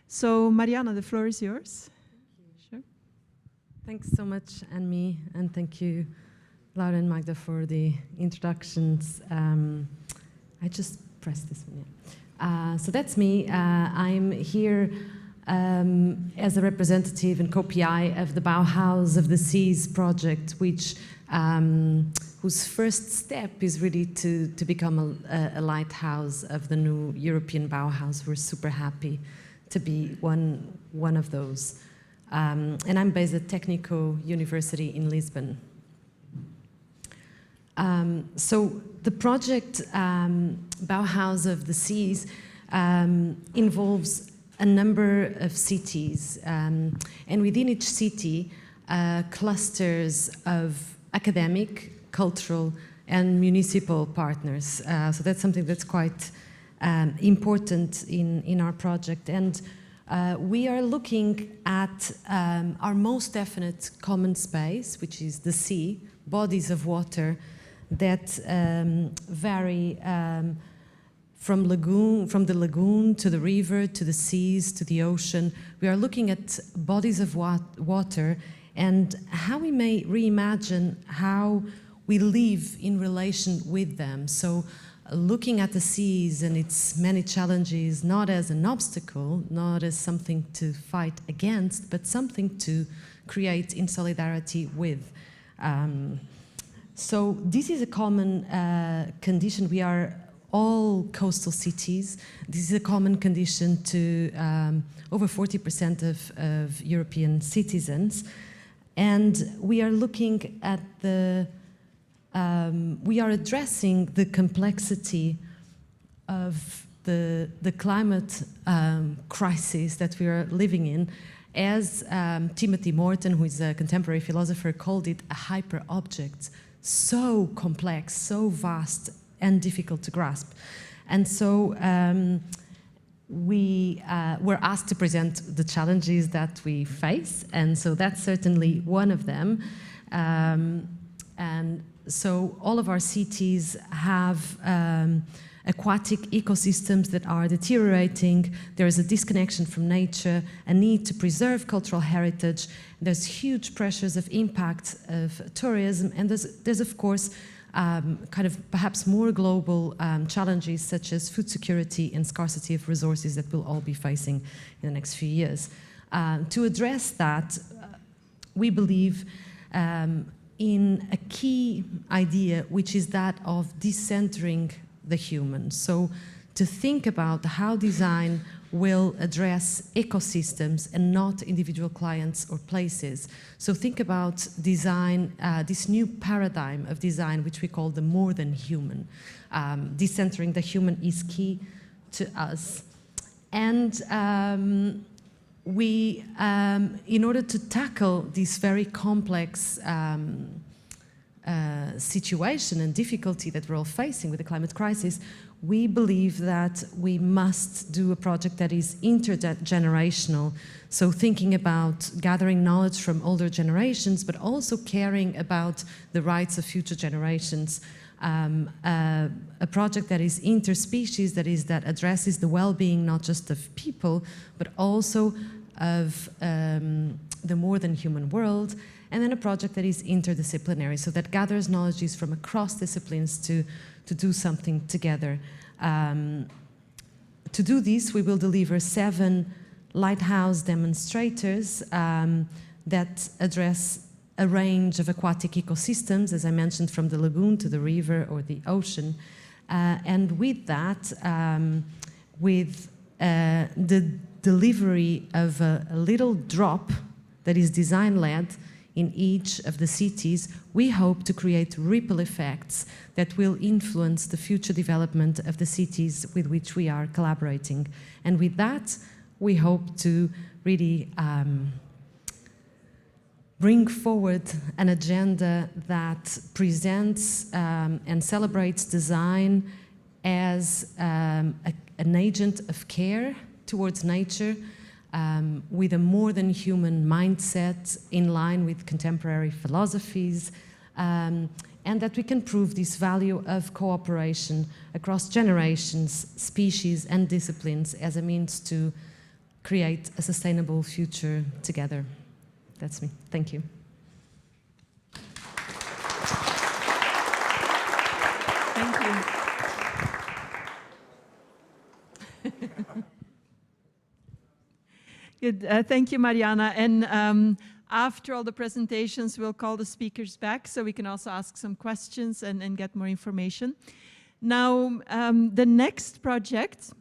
So Mariana, the floor is yours. Sure. Thanks so much, Anne-Mi, and thank you, Laura and Magda, for the introductions. I just pressed this one, yeah. So that's me. I'm here as a representative and co-PI of the Bauhaus of the Seas project, which whose first step is really to become a lighthouse of the new European Bauhaus. We're super happy to be one of those. And I'm based at Técnico University in Lisbon. So the project Bauhaus of the Seas involves a number of cities, and within each city, clusters of academic, cultural, and municipal partners. So that's something that's quite important in our project. And we are looking at our most definite common space, which is the sea, bodies of water that vary from the lagoon to the river, to the seas, to the ocean. We are looking at bodies of water and how we may reimagine how we live in relation with them. So looking at the seas and its many challenges, not as an obstacle, not as something to fight against, but something to create in solidarity with. So this is a common condition. We are all coastal cities. This is a common condition to over 40% of European citizens. And we are looking at we are addressing the complexity of the climate crisis that we are living in. As Timothy Morton, who is a contemporary philosopher, called it a hyper-object, so complex, so vast, and difficult to grasp. And so we were asked to present the challenges that we face, and so that's certainly one of them. And so all of our cities have aquatic ecosystems that are deteriorating. There is a disconnection from nature, a need to preserve cultural heritage. There's huge pressures of impact of tourism, and there's of course kind of perhaps more global challenges such as food security and scarcity of resources that we'll all be facing in the next few years. To address that, we believe in a key idea, which is that of decentering the human. So to think about how design will address ecosystems and not individual clients or places. So think about design, this new paradigm of design, which we call the more than human. Decentering the human is key to us. And we, in order to tackle this very complex situation and difficulty that we're all facing with the climate crisis, we believe that we must do a project that is intergenerational. So thinking about gathering knowledge from older generations, but also caring about the rights of future generations. A project that is interspecies, that addresses the well-being not just of people, but also of the more than human world. And then a project that is interdisciplinary, so that gathers knowledges from across disciplines to do something together. To do this, we will deliver 7 lighthouse demonstrators that address a range of aquatic ecosystems, as I mentioned, from the lagoon to the river or the ocean. And with that, with the delivery of a little drop that is design-led in each of the cities, we hope to create ripple effects that will influence the future development of the cities with which we are collaborating. And with that, we hope to really bring forward an agenda that presents and celebrates design as an agent of care towards nature, with a more than human mindset in line with contemporary philosophies, and that we can prove this value of cooperation across generations, species, and disciplines as a means to create a sustainable future together. That's me. Thank you. Thank you. Good. Thank you, Mariana. And after all the presentations, we'll call the speakers back so we can also ask some questions and get more information. Now, the next project,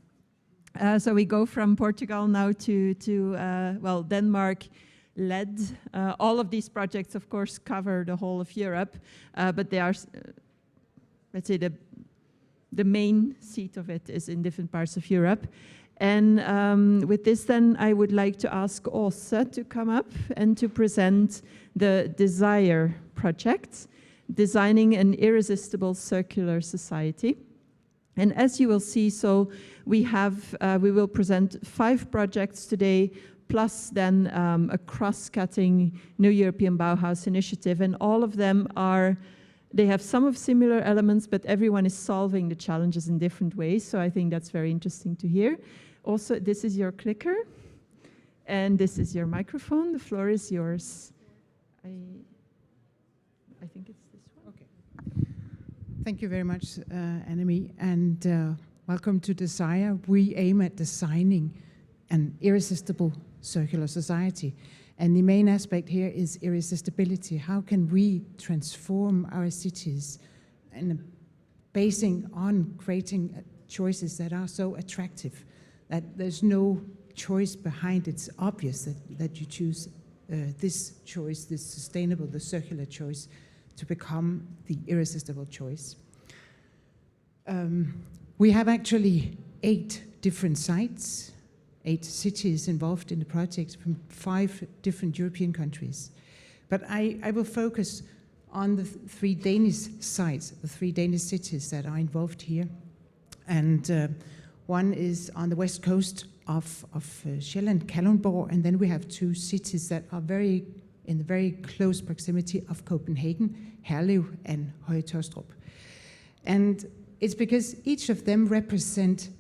so we go from Portugal now to well, Denmark led. All of these projects, of course, cover the whole of Europe, but they are, let's say, the main seat of it is in different parts of Europe. And with this, then, I would like to ask Åse to come up and to present the DESIRE project, Designing an Irresistible Circular Society. And as you will see, so we will present 5 projects today, plus then a cross-cutting New European Bauhaus initiative. And all of them they have some of similar elements, but everyone is solving the challenges in different ways. So I think that's very interesting to hear. Also, this is your clicker, and this is your microphone. The floor is yours. I think it's this one. Okay. Thank you very much, Annemie, and welcome to DESIRE. We aim at designing an irresistible circular society. And the main aspect here is irresistibility. How can we transform our cities and basing on creating choices that are so attractive that there's no choice behind it? It's obvious that you choose this choice, this sustainable, the circular choice, to become the irresistible choice. We have actually 8 different sites, 8 cities involved in the project from 5 different European countries. But I will focus on the 3 Danish sites, the 3 Danish cities that are involved here. And one is on the west coast of Sjælland, Kalundborg, and then we have 2 cities that are in the very close proximity of Copenhagen, Herlev and Høje-Taastrup. And it's because each of them represent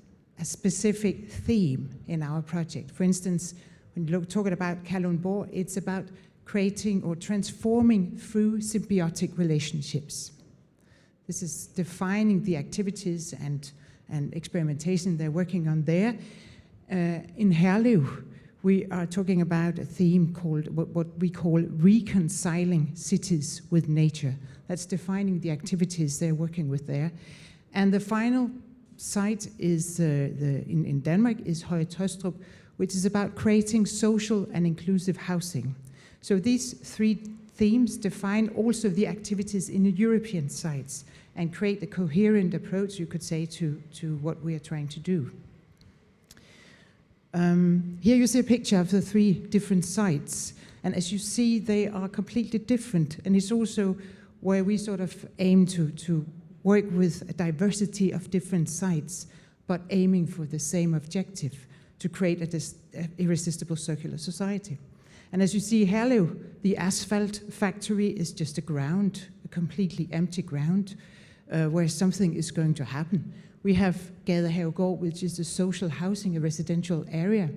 a specific theme in our project. For instance, when you're talking about Kalundborg, it's about creating or transforming through symbiotic relationships. This is defining the activities and experimentation they're working on there. In Herlev, we are talking about a theme called what we call reconciling cities with nature. That's defining the activities they're working with there. And the final site is in Denmark is Høje-Taastrup, which is about creating social and inclusive housing. So these 3 themes define also the activities in the European sites and create a coherent approach, you could say, to what we are trying to do. Here you see a picture of the 3 different sites, and as you see, they are completely different, and it's also where we sort of aim to work with a diversity of different sites, but aiming for the same objective, to create an irresistible circular society. And as you see, Herlev, the asphalt factory is just a completely empty ground, where something is going to happen. We have Gadehavegård, which is a social housing, a residential area.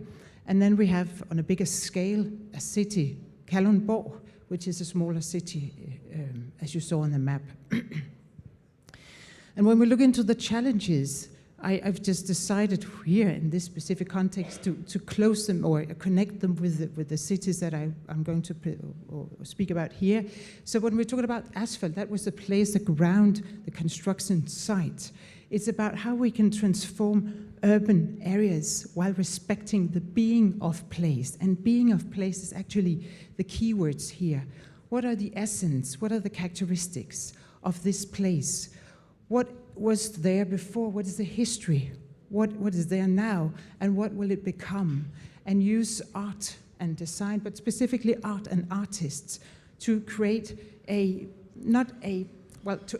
And then we have, on a bigger scale, a city, Kalundborg, which is a smaller city, as you saw on the map. And when we look into the challenges, I've just decided here in this specific context to close them or connect them with the cities that I'm going to speak about here. So when we're talking about asphalt, that was the place, the ground, the construction site. It's about how we can transform urban areas while respecting the being of place. And being of place is actually the keywords here. What are the essence? What are the characteristics of this place? What was there before? What is the history? What is there now? And what will it become? And use art and design, but specifically art and artists, to create to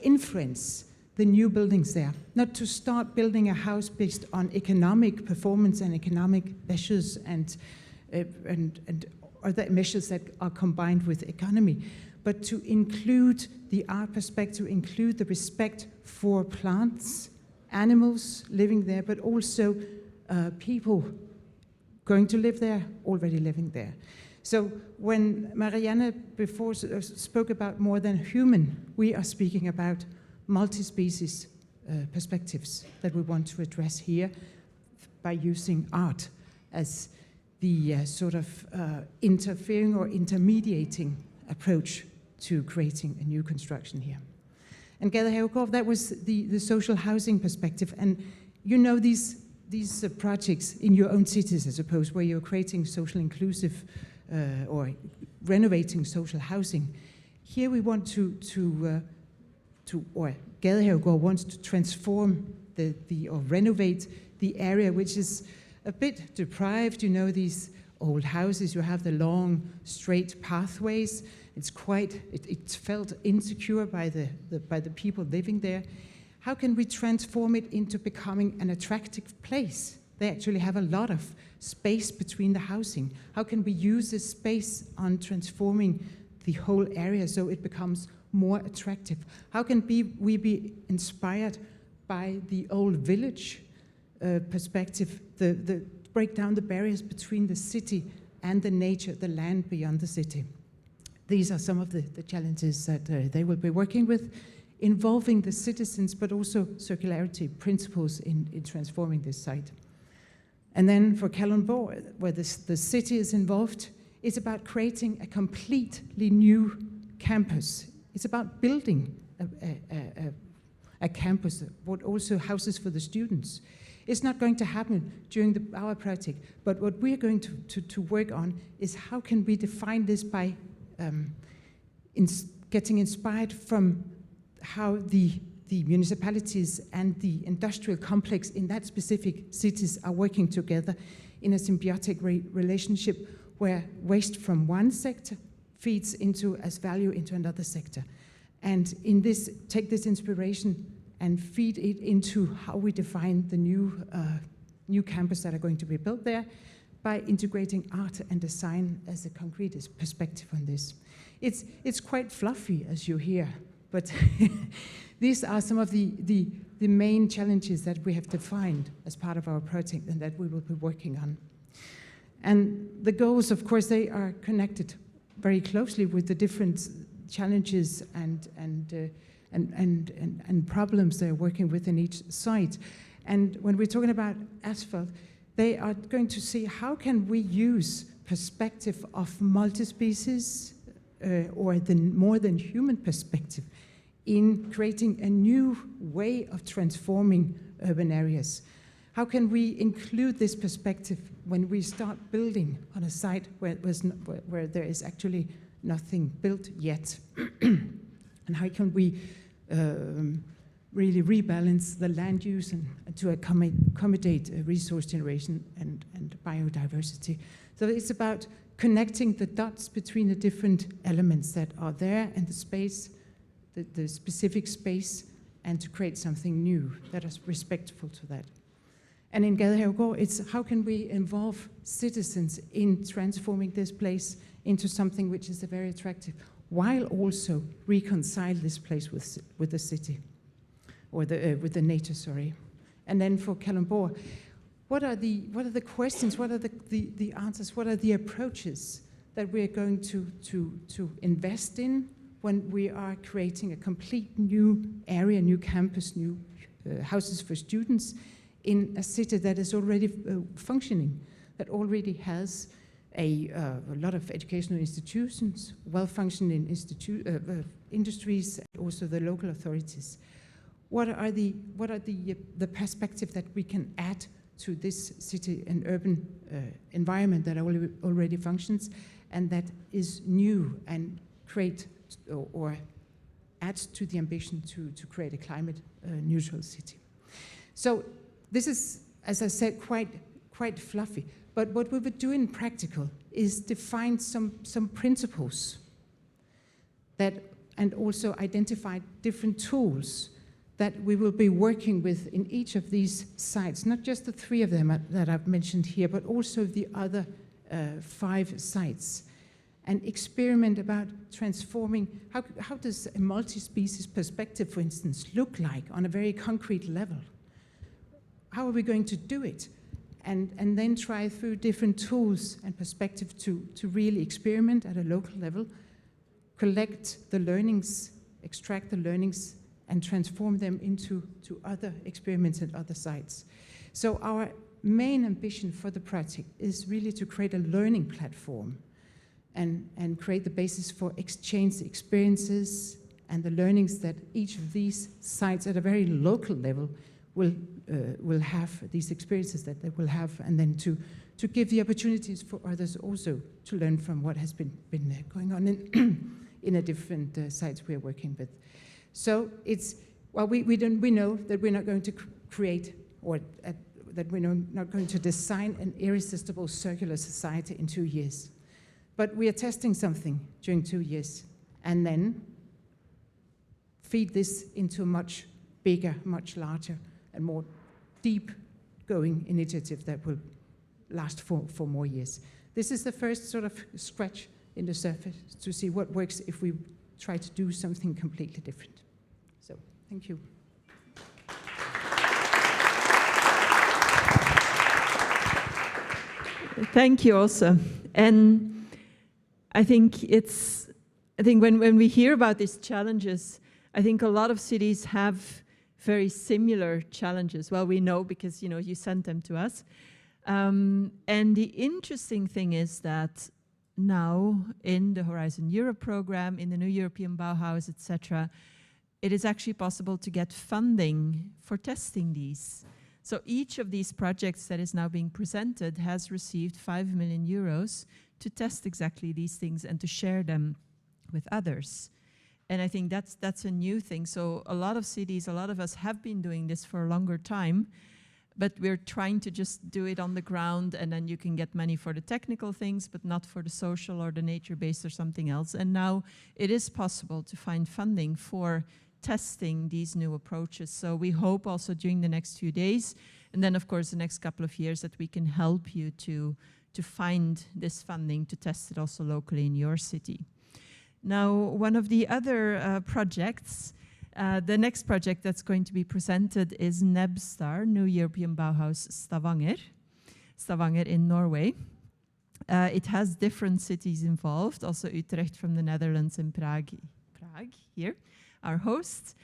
influence the new buildings there. Not to start building a house based on economic performance and economic measures and other measures that are combined with economy, but to include the art perspective, to include the respect for plants, animals living there, but also people going to live there, already living there. So when Marianne before spoke about more than human, we are speaking about multi-species perspectives that we want to address here by using art as the sort of interfering or intermediating approach to creating a new construction here. And Gade-Havegaard, that was the social housing perspective. And you know these projects in your own cities, I suppose, where you're creating social inclusive or renovating social housing. Here we want or Gade-Havegaard wants to transform or renovate the area, which is a bit deprived. You know, these old houses, you have the long, straight pathways. It's it's felt insecure by the people living there. How can we transform it into becoming an attractive place? They actually have a lot of space between the housing. How can we use this space on transforming the whole area so it becomes more attractive? How can we be inspired by the old village perspective, the break down the barriers between the city and the nature, the land beyond the city? These are some of the challenges that they will be working with, involving the citizens, but also circularity principles in transforming this site. And then for Kalundborg, where the city is involved, it's about creating a completely new campus. It's about building a campus that also houses for the students. It's not going to happen during our project, but what we're going to work on is how can we define this by getting inspired from how the municipalities and the industrial complex in that specific cities are working together in a symbiotic relationship where waste from one sector feeds into as value into another sector. And in this, take this inspiration and feed it into how we define the new campus that are going to be built there by integrating art and design as a concrete perspective on this. It's quite fluffy, as you hear, but these are some of the main challenges that we have defined as part of our project and that we will be working on. And the goals, of course, they are connected very closely with the different challenges and problems they're working with in each site. And when we're talking about asphalt, they are going to see how can we use perspective of multi-species or the more than human perspective in creating a new way of transforming urban areas. How can we include this perspective when we start building on a site where there is actually nothing built yet? And how can we really rebalance the land use and to accommodate resource generation and biodiversity? So it's about connecting the dots between the different elements that are there and the space, the specific space, and to create something new that is respectful to that. And in Gade-Havegaard, it's how can we involve citizens in transforming this place into something which is very attractive, while also reconcile this place with the city, or with the nature, sorry. And then for Kalundborg, what are the questions, what are the answers, what are the approaches that we're going to invest in when we are creating a complete new area, new campus, new houses for students in a city that is already functioning, that already has a lot of educational institutions, well-functioning industries, also the local authorities. What are the perspective that we can add to this city and urban environment that already functions and that is new and create or adds to the ambition to create a climate neutral city? So this is, as I said, quite fluffy. But what we would do in practical is define some principles that, and also identify different tools that we will be working with in each of these sites, not just the 3 of them that I've mentioned here, but also the other 5 sites, and experiment about transforming, how does a multi-species perspective, for instance, look like on a very concrete level? How are we going to do it? And then try through different tools and perspective to really experiment at a local level, collect the learnings, extract the learnings, and transform them into other experiments at other sites. So our main ambition for the project is really to create a learning platform and create the basis for exchange experiences and the learnings that each of these sites at a very local level will have, these experiences that they will have, and then to give the opportunities for others also to learn from what has been going on in the different sites we are working with. So it's, well, we know that we're not going to create, or that we're not going to design an irresistible circular society in 2 years. But we are testing something during 2 years, and then feed this into a much bigger, much larger, and more deep-going initiative that will last for more years. This is the first sort of scratch in the surface to see what works if we try to do something completely different. So, thank you. Thank you also. And I think when we hear about these challenges, I think a lot of cities have very similar challenges. Well, we know because you sent them to us. And the interesting thing is that now in the Horizon Europe program, in the new European Bauhaus, etc., it is actually possible to get funding for testing these. So each of these projects that is now being presented has received 5 million euros to test exactly these things and to share them with others. And I think that's a new thing. So a lot of cities, a lot of us have been doing this for a longer time, but we're trying to just do it on the ground, and then you can get money for the technical things, but not for the social or the nature-based or something else. And now it is possible to find funding for testing these new approaches. So we hope also during the next few days, and then of course the next couple of years, that we can help you to find this funding to test it also locally in your city. Now, one of the other projects, the next project that's going to be presented is NEB Star, New European Bauhaus Stavanger in Norway. It has different cities involved, also Utrecht from the Netherlands and Prague here, our host.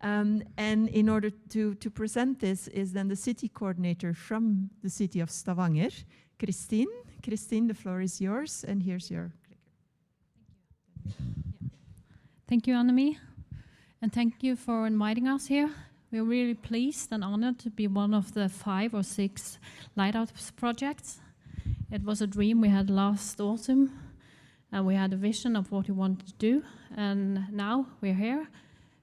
And in order to present this is then the city coordinator from the city of Stavanger, Christine. Christine, the floor is yours, and here's your clicker. Thank you, Annemie, and thank you for inviting us here. We're really pleased and honored to be one of the 5 or 6 lighthouse projects. It was a dream we had last autumn, and we had a vision of what we wanted to do, and now we're here.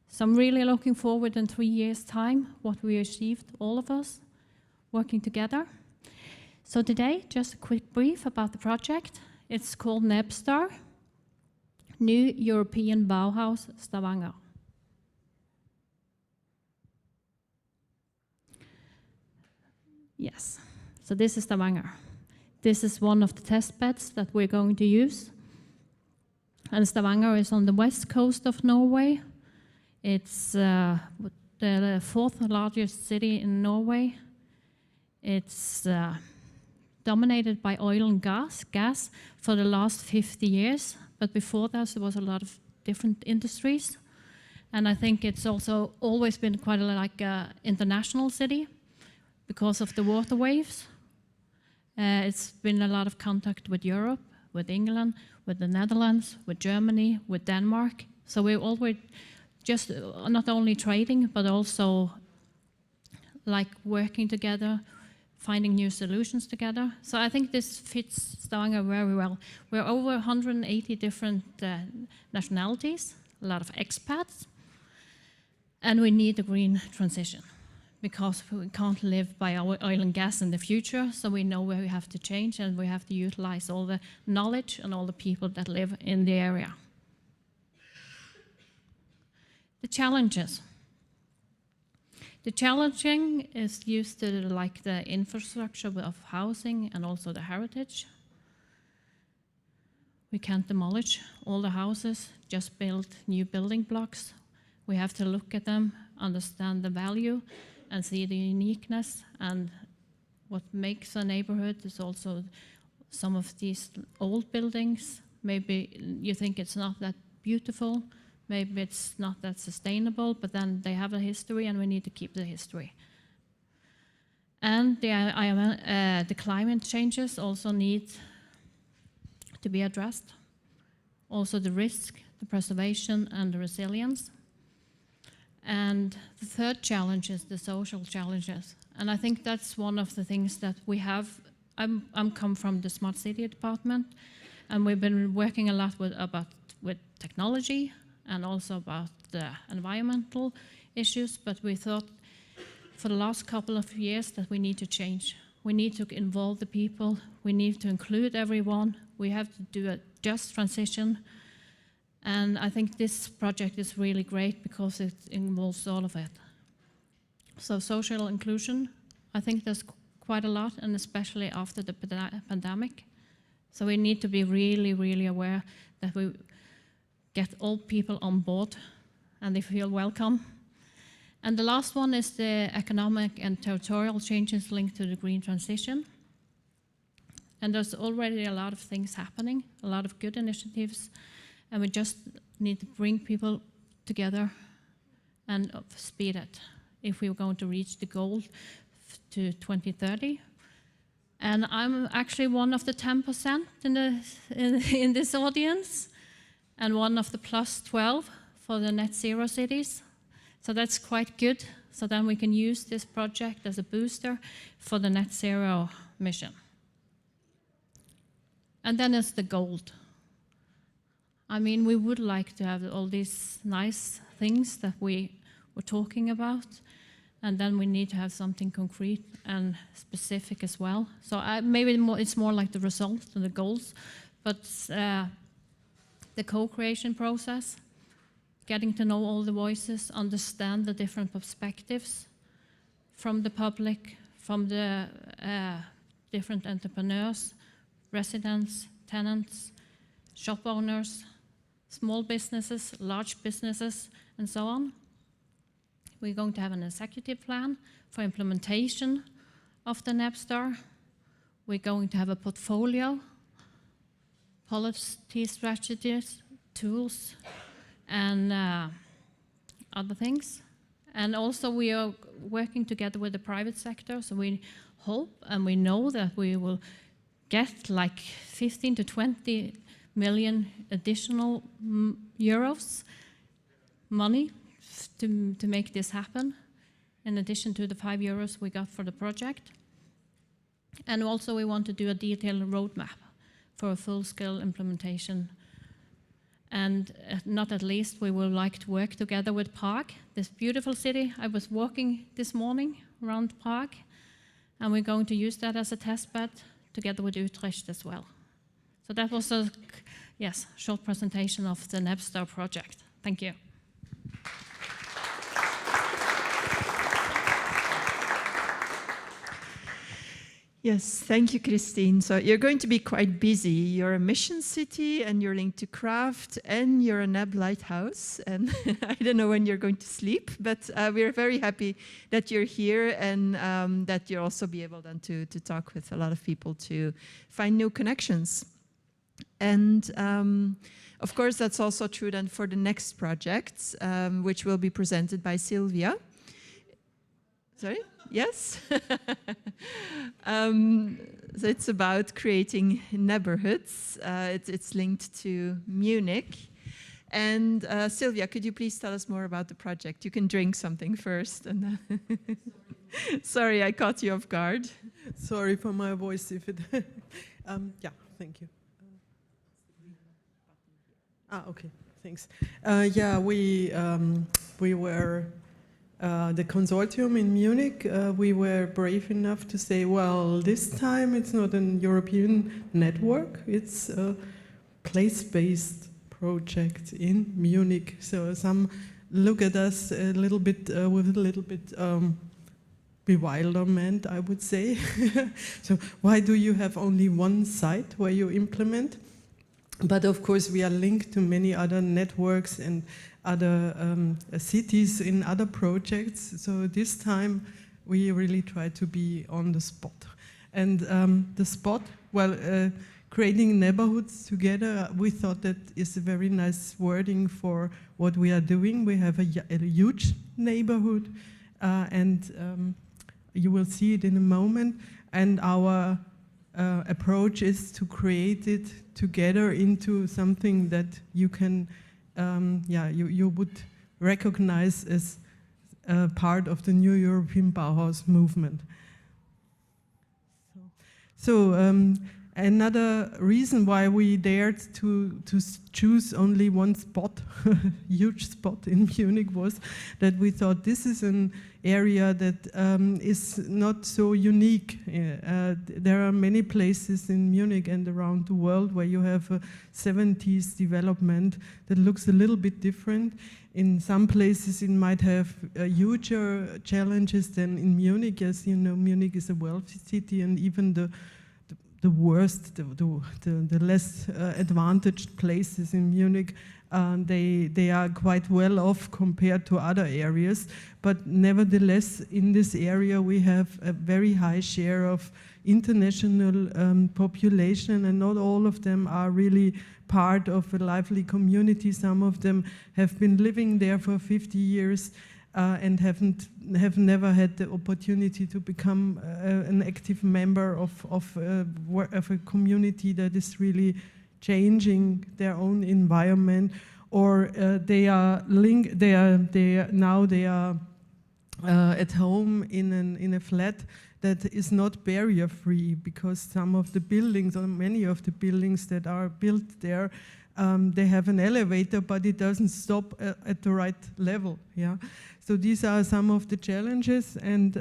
So I'm really looking forward in 3 years' time what we achieved, all of us, working together. So today, just a quick brief about the project. It's called NEB Star, New European Bauhaus Stavanger. Yes, so this is Stavanger. This is one of the test beds that we're going to use. And Stavanger is on the west coast of Norway. It's the 4th largest city in Norway. It's dominated by oil and gas for the last 50 years. But before that, there was a lot of different industries. And I think it's also always been quite like an international city because of the water waves. It's been a lot of contact with Europe, with England, with the Netherlands, with Germany, with Denmark. So we're always just not only trading, but also like working together, finding new solutions together. So I think this fits Stavanger very well. We're over 180 different nationalities, a lot of expats, and we need a green transition because we can't live by our oil and gas in the future, so we know where we have to change and we have to utilize all the knowledge and all the people that live in the area. The challenges. The challenging is used to like the infrastructure of housing and also the heritage. We can't demolish all the houses, just build new building blocks. We have to look at them, understand the value, and see the uniqueness. And what makes a neighborhood is also some of these old buildings. Maybe you think it's not that beautiful, maybe it's not that sustainable, but then they have a history and we need to keep the history. And the climate changes also need to be addressed. Also the risk, the preservation, and the resilience. And the third challenge is the social challenges. And I think that's one of the things that we have. I'm come from the Smart City department, and we've been working a lot with technology and also about the environmental issues, but we thought for the last couple of years that we need to change. We need to involve the people, we need to include everyone, we have to do a just transition, and I think this project is really great because it involves all of it. So social inclusion, I think there's quite a lot, and especially after the pandemic. So we need to be really, really aware that we get all people on board and they feel welcome. And the last one is the economic and territorial changes linked to the green transition. And there's already a lot of things happening, a lot of good initiatives, and we just need to bring people together and speed it if we're going to reach the goal to 2030. And I'm actually one of the 10% in this audience, and one of the plus 12 for the net zero cities. So that's quite good. So then we can use this project as a booster for the net zero mission. And then it's the gold. I mean, we would like to have all these nice things that we were talking about, and then we need to have something concrete and specific as well. So maybe it's more like the results than the goals, but the co-creation process, getting to know all the voices, understand the different perspectives from the public, from the different entrepreneurs, residents, tenants, shop owners, small businesses, large businesses, and so on. We're going to have an executive plan for implementation of the NEB Star. We're going to have a portfolio, policy strategies, tools, and other things. And also we are working together with the private sector, so we hope and we know that we will get like 15 to 20 million additional euros money to make this happen, in addition to the €5 we got for the project. And also we want to do a detailed roadmap for a full-scale implementation. And not at least, we would like to work together with Prague, this beautiful city. I was walking this morning around Prague, and we're going to use that as a test bed together with Utrecht as well. So that was a short presentation of the NEB Star project. Thank you. Yes, thank you, Christine. So you're going to be quite busy. You're a mission city, and you're linked to craft, and you're a NEB lighthouse. And I don't know when you're going to sleep, but we're very happy that you're here, and that you'll also be able then to talk with a lot of people to find new connections. And of course, that's also true then for the next projects, which will be presented by Sylvia. Sorry? Yes? So it's about creating neighborhoods. It's linked to Munich. And Sylvia, could you please tell us more about the project? You can drink something first. And sorry, I caught you off guard. Sorry for my voice. If it yeah, thank you. Okay, thanks. Yeah, we were the consortium in Munich. We were brave enough to say, well, this time it's not an European network, it's a place-based project in Munich. So some look at us a little bit with a little bit bewilderment, I would say. So why do you have only one site where you implement? But of course, we are linked to many other networks and other cities in other projects. So this time, we really try to be on the spot. And the spot, well, creating neighborhoods together, we thought that is a very nice wording for what we are doing. We have a huge neighborhood, and You will see it in a moment, and our approach is to create it together into something that you can, you would recognize as part of the new European Bauhaus movement. So another reason why we dared to choose only one spot, huge spot in Munich, was that we thought this is an area that is not so unique. There are many places in Munich and around the world where you have a 70s development that looks a little bit different. In some places it might have huger challenges than in Munich. As you know, Munich is a wealthy city, and even the worst, the less advantaged places in Munich, they are quite well off compared to other areas. But nevertheless, in this area we have a very high share of international population, and not all of them are really part of a lively community. Some of them have been living there for 50 years and have never had the opportunity to become an active member of a community that is really changing their own environment, or they are at home in a flat that is not barrier free, because some of the buildings, or many of the buildings that are built there, they have an elevator, but it doesn't stop at the right level. Yeah, so these are some of the challenges, and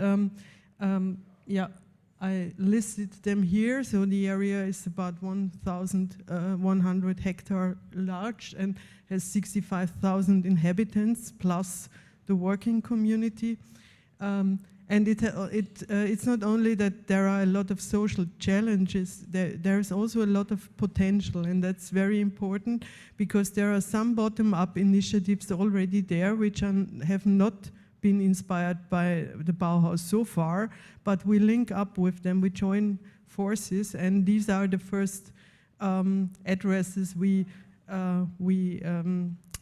I listed them here. So the area is about 1,100 hectares large and has 65,000 inhabitants plus the working community. And it's not only that there are a lot of social challenges, there's also a lot of potential, and that's very important, because there are some bottom-up initiatives already there which have not been inspired by the Bauhaus so far, but we link up with them, we join forces, and these are the first addresses we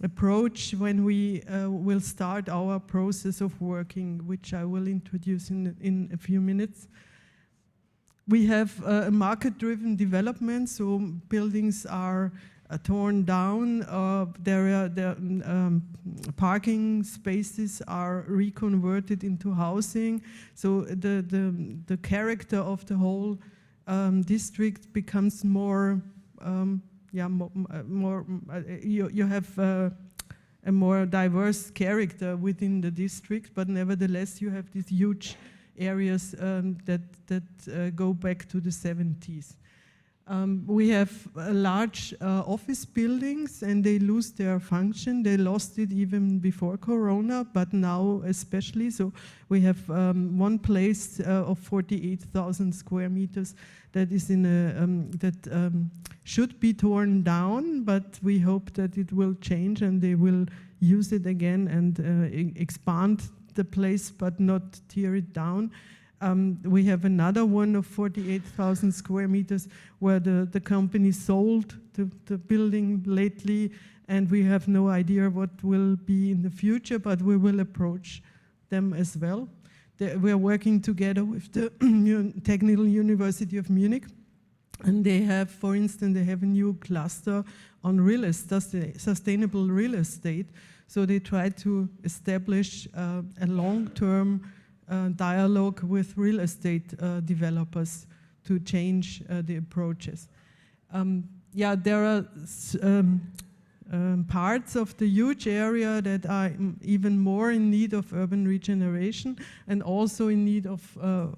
approach when we will start our process of working, which I will introduce in a few minutes. We have a market-driven development, so buildings are torn down, parking spaces are reconverted into housing, so the character of the whole district becomes more you have a more diverse character within the district, but nevertheless you have these huge areas that go back to the 70s. We have large office buildings, and they lose their function. They lost it even before Corona, but now especially. So we have one place of 48,000 square meters that is should be torn down, but we hope that it will change and they will use it again and expand the place, but not tear it down. We have another one of 48,000 square meters where the company sold the building lately, and we have no idea what will be in the future, but we will approach them as well. We are working together with the Technical University of Munich, and they have, for instance, they have a new cluster on sustainable real estate. So they try to establish a long-term dialogue with real estate developers to change the approaches. There are parts of the huge area that are even more in need of urban regeneration and also in need of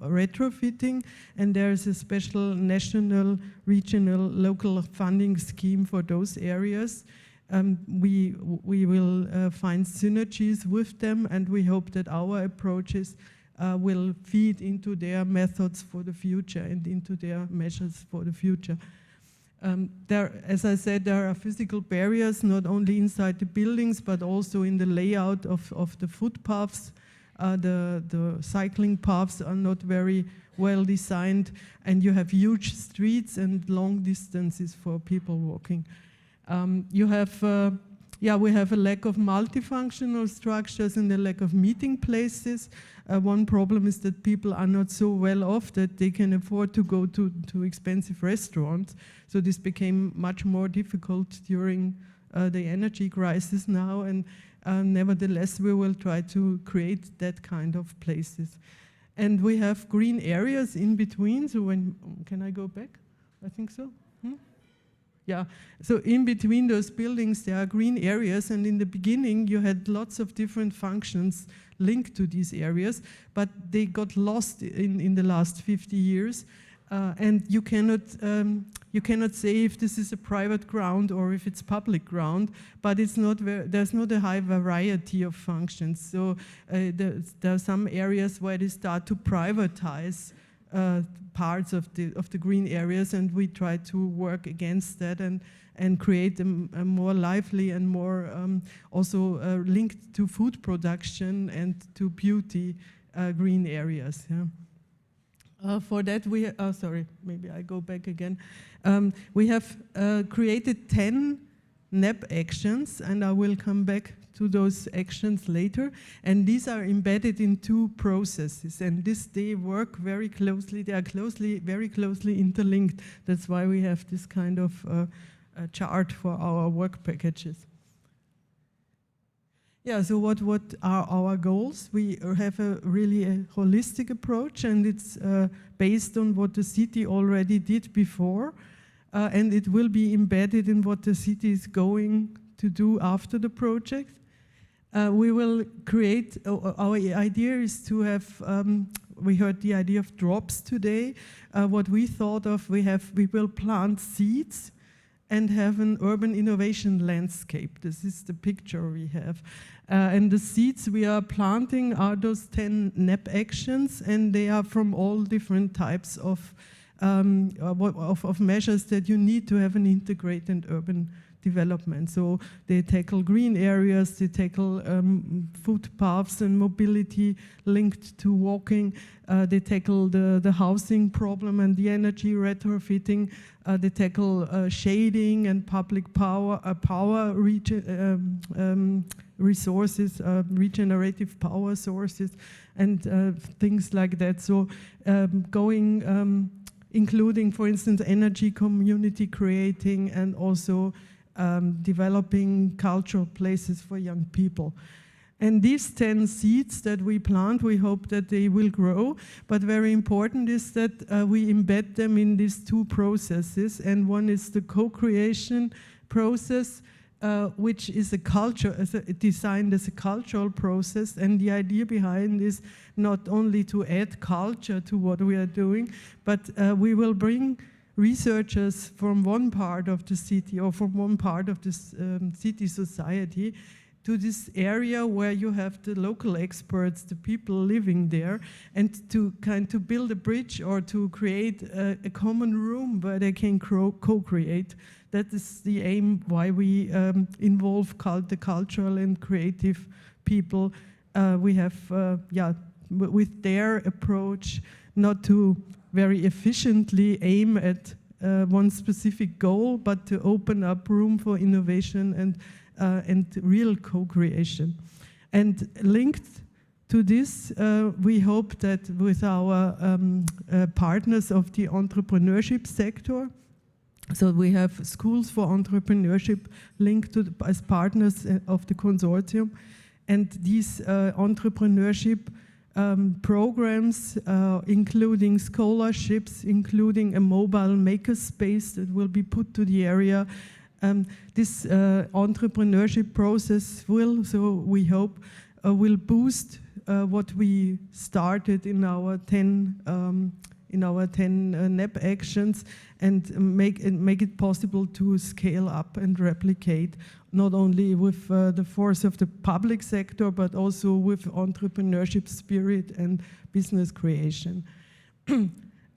retrofitting, and there's a special national, regional, local funding scheme for those areas. We will find synergies with them, and we hope that our approaches will feed into their methods for the future and into their measures for the future. As I said, there are physical barriers, not only inside the buildings, but also in the layout of the footpaths. The cycling paths are not very well designed, and you have huge streets and long distances for people walking. You have yeah, we have a lack of multifunctional structures and a lack of meeting places. One problem is that people are not so well off that they can afford to go to expensive restaurants. So this became much more difficult during the energy crisis now, and nevertheless we will try to create that kind of places. And we have green areas in between, so can I go back? I think so. Yeah, so in between those buildings there are green areas, and in the beginning you had lots of different functions linked to these areas, but they got lost in the last 50 years, and you cannot say if this is a private ground or if it's public ground, but it's not there's not a high variety of functions. So there are some areas where they start to privatize parts of the green areas, and we try to work against that and create a more lively and more also linked to food production and to beauty green areas. Yeah. For that we, sorry, maybe I go back again. We have created 10 NEB actions, and I will come back to those actions later, and these are embedded in 2 processes, and they work very closely, they are very closely interlinked. That's why we have this kind of a chart for our work packages. Yeah, so what are our goals? We have really a holistic approach, and it's based on what the city already did before, and it will be embedded in what the city is going to do after the project. We will create, our idea is to have, we heard the idea of drops today. What we thought of, we will plant seeds and have an urban innovation landscape. This is the picture we have. And the seeds we are planting are those 10 NEB actions, and they are from all different types of measures that you need to have an integrated urban development. So they tackle green areas, they tackle footpaths and mobility linked to walking, they tackle the housing problem and the energy retrofitting, they tackle shading and public power resources, regenerative power sources, and things like that. So including, for instance, energy community creating, and also developing cultural places for young people. And these 10 seeds that we plant, we hope that they will grow, but very important is that we embed them in these 2 processes, and one is the co-creation process, which is designed as a cultural process, and the idea behind is not only to add culture to what we are doing, but we will bring researchers from one part of the city or from one part of this city society to this area where you have the local experts, the people living there, and to build a bridge or to create a common room where they can co-create. That is the aim why we involve the cultural and creative people. We have, with their approach, not to very efficiently aim at one specific goal, but to open up room for innovation and real co-creation. And linked to this, we hope that with our partners of the entrepreneurship sector, so we have schools for entrepreneurship linked to as partners of the consortium, and these entrepreneurship programs, including scholarships, including a mobile makerspace that will be put to the area. This entrepreneurship process will, so we hope, will boost what we started in our 10 NEB actions, and make it possible to scale up and replicate, not only with the force of the public sector, but also with entrepreneurship spirit and business creation.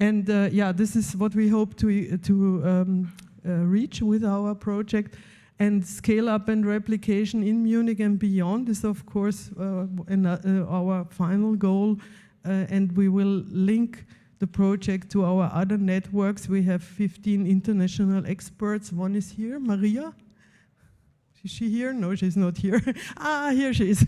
And this is what we hope to reach with our project. And scale up and replication in Munich and beyond is, of course, our final goal, and we will link the project to our other networks. We have 15 international experts. One is here, Maria. Is she here? No, she's not here. Here she is.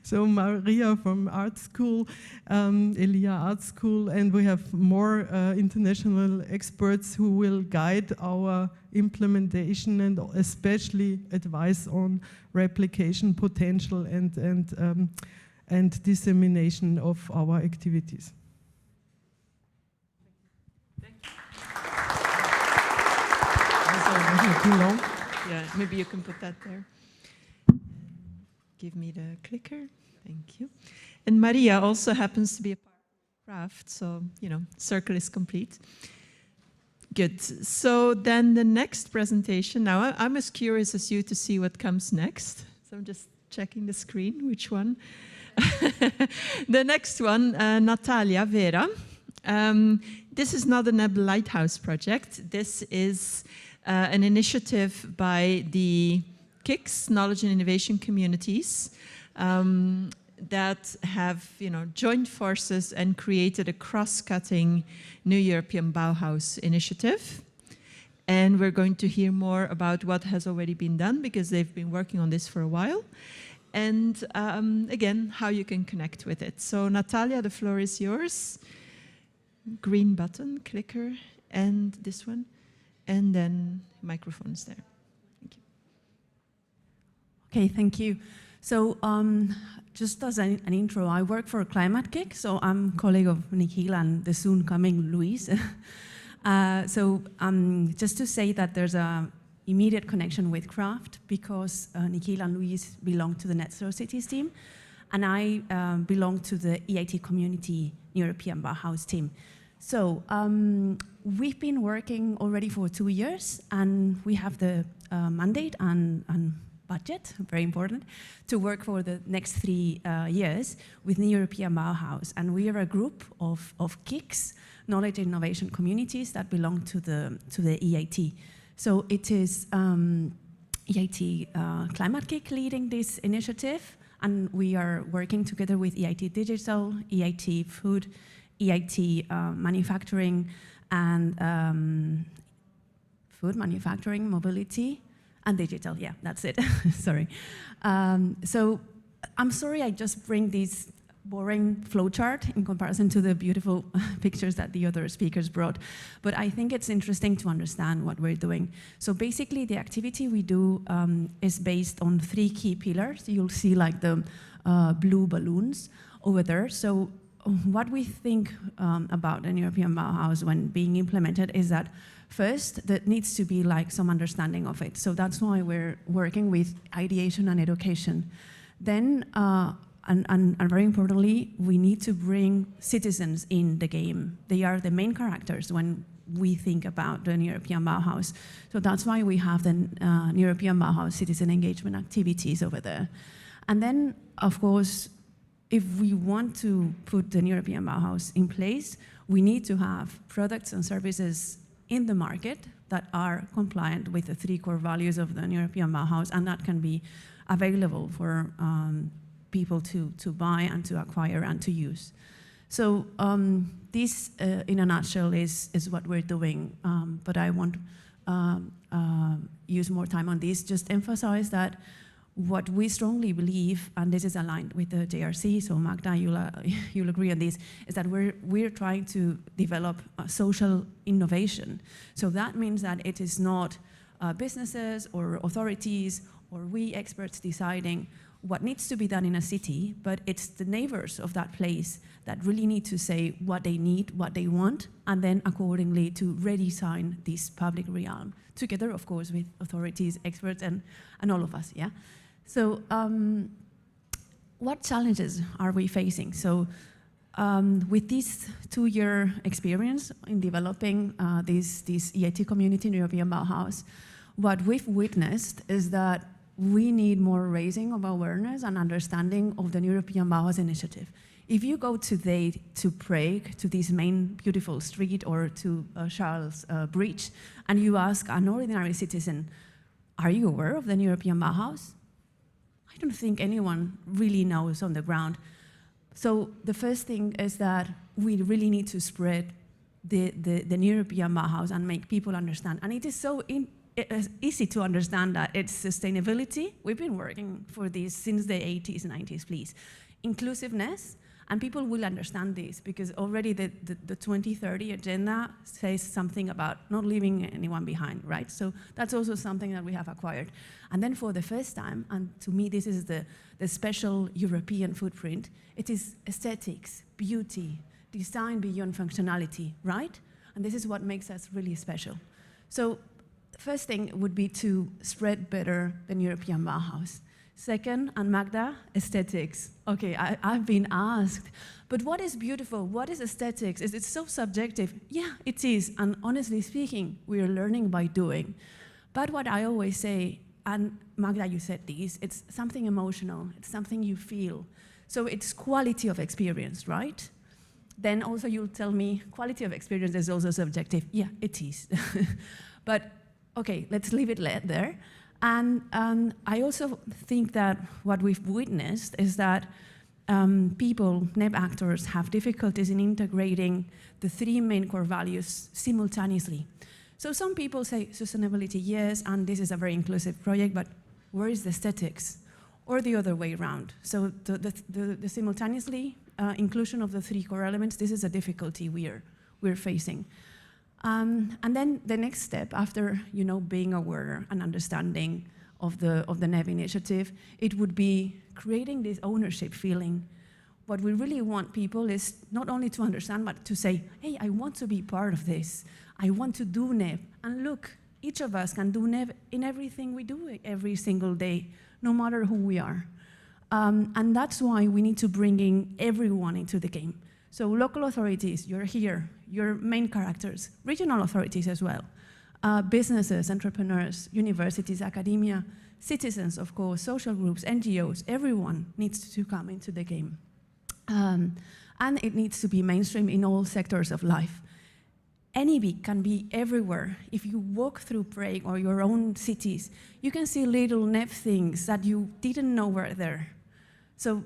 So Maria from art school, Elia Art School, and we have more international experts who will guide our implementation and especially advice on replication potential and dissemination of our activities. Too long. Yeah, maybe you can put that there. Give me the clicker. Thank you. And Maria also happens to be a part of the craft, so, you know, circle is complete. Good. So then the next presentation, now I'm as curious as you to see what comes next. So I'm just checking the screen, which one. The next one, Natalia Vera. This is not a NEB Lighthouse project. This is an initiative by the KICS, Knowledge and Innovation Communities, that have, you know, joined forces and created a cross-cutting new European Bauhaus initiative. And we're going to hear more about what has already been done, because they've been working on this for a while. And again, how you can connect with it. So Natalia, the floor is yours. Green button, clicker, and this one. And then microphones there. Thank you. Okay, thank you. So just as an intro, I work for Climate Kick, so I'm colleague of Nikhil and the soon coming Luis. Just to say that there's an immediate connection with craft, because Nikhil and Luis belong to the Net Zero Cities team, and I belong to the EIT Community European Bauhaus team. So we've been working already for 2 years, and we have the mandate and budget, very important, to work for the next 3 years with the European Bauhaus. And we are a group of KICS, knowledge and innovation communities, that belong to the EIT. So it is EIT Climate Kick leading this initiative, and we are working together with EIT Digital, EIT Food, EIT Manufacturing, and Food Manufacturing, Mobility, and Digital. Yeah, that's it. Sorry. So I'm sorry I just bring this boring flowchart in comparison to the beautiful pictures that the other speakers brought. But I think it's interesting to understand what we're doing. So basically, the activity we do is based on 3 key pillars. You'll see like the blue balloons over there. So what we think about an European Bauhaus when being implemented is that first, there needs to be like some understanding of it. So that's why we're working with ideation and education. Then, and very importantly, we need to bring citizens in the game. They are the main characters when we think about the European Bauhaus. So that's why we have the European Bauhaus citizen engagement activities over there. And then, of course, if we want to put the European Bauhaus in place, we need to have products and services in the market that are compliant with the 3 core values of the European Bauhaus, and that can be available for people to buy and to acquire and to use. So this, in a nutshell, is what we're doing, but I won't use more time on this. Just emphasize that what we strongly believe, and this is aligned with the JRC, so Magda, you'll agree on this, is that we're trying to develop a social innovation. So that means that it is not businesses or authorities or we experts deciding what needs to be done in a city, but it's the neighbors of that place that really need to say what they need, what they want, and then accordingly to redesign this public realm, together, of course, with authorities, experts, and all of us, yeah? So what challenges are we facing? So with this 2-year experience in developing this EIT community in European Bauhaus, what we've witnessed is that we need more raising of awareness and understanding of the European Bauhaus initiative. If you go today to Prague, to this main beautiful street, or to Charles Bridge, and you ask an ordinary citizen, are you aware of the European Bauhaus? I don't think anyone really knows on the ground. So the first thing is that we really need to spread the European Bauhaus and make people understand. And it is so easy to understand that it's sustainability. We've been working for this since the 80s, 90s, please. Inclusiveness, and people will understand this because already the 2030 agenda says something about not leaving anyone behind, right? So that's also something that we have acquired. And then for the first time, and to me this is the special European footprint, it is aesthetics, beauty, design beyond functionality, right? And this is what makes us really special. So first thing would be to spread better than European Bauhaus. Second, and Magda, aesthetics. Okay, I've been asked, but what is beautiful? What is aesthetics? Is it so subjective? Yeah, it is, and honestly speaking, we are learning by doing. But what I always say, and Magda, you said this, it's something emotional, it's something you feel. So it's quality of experience, right? Then also you'll tell me, quality of experience is also subjective. Yeah, it is. But okay, let's leave it there. And I also think that what we've witnessed is that people, NEB actors, have difficulties in integrating the three main core values simultaneously. So some people say sustainability, yes, and this is a very inclusive project, but where is the aesthetics? Or the other way around. So the simultaneously inclusion of the three core elements, this is a difficulty we're facing. And then the next step, after being aware and understanding of the NEB initiative, it would be creating this ownership feeling. What we really want people is not only to understand, but to say, hey, I want to be part of this. I want to do NEB. And look, each of us can do NEB in everything we do every single day, no matter who we are. And that's why we need to bring in everyone into the game. So local authorities, you're here, you're main characters, regional authorities as well, businesses, entrepreneurs, universities, academia, citizens, of course, social groups, NGOs, everyone needs to come into the game. And it needs to be mainstream in all sectors of life. NEB can be everywhere. If you walk through Prague or your own cities, you can see little NEB things that you didn't know were there. So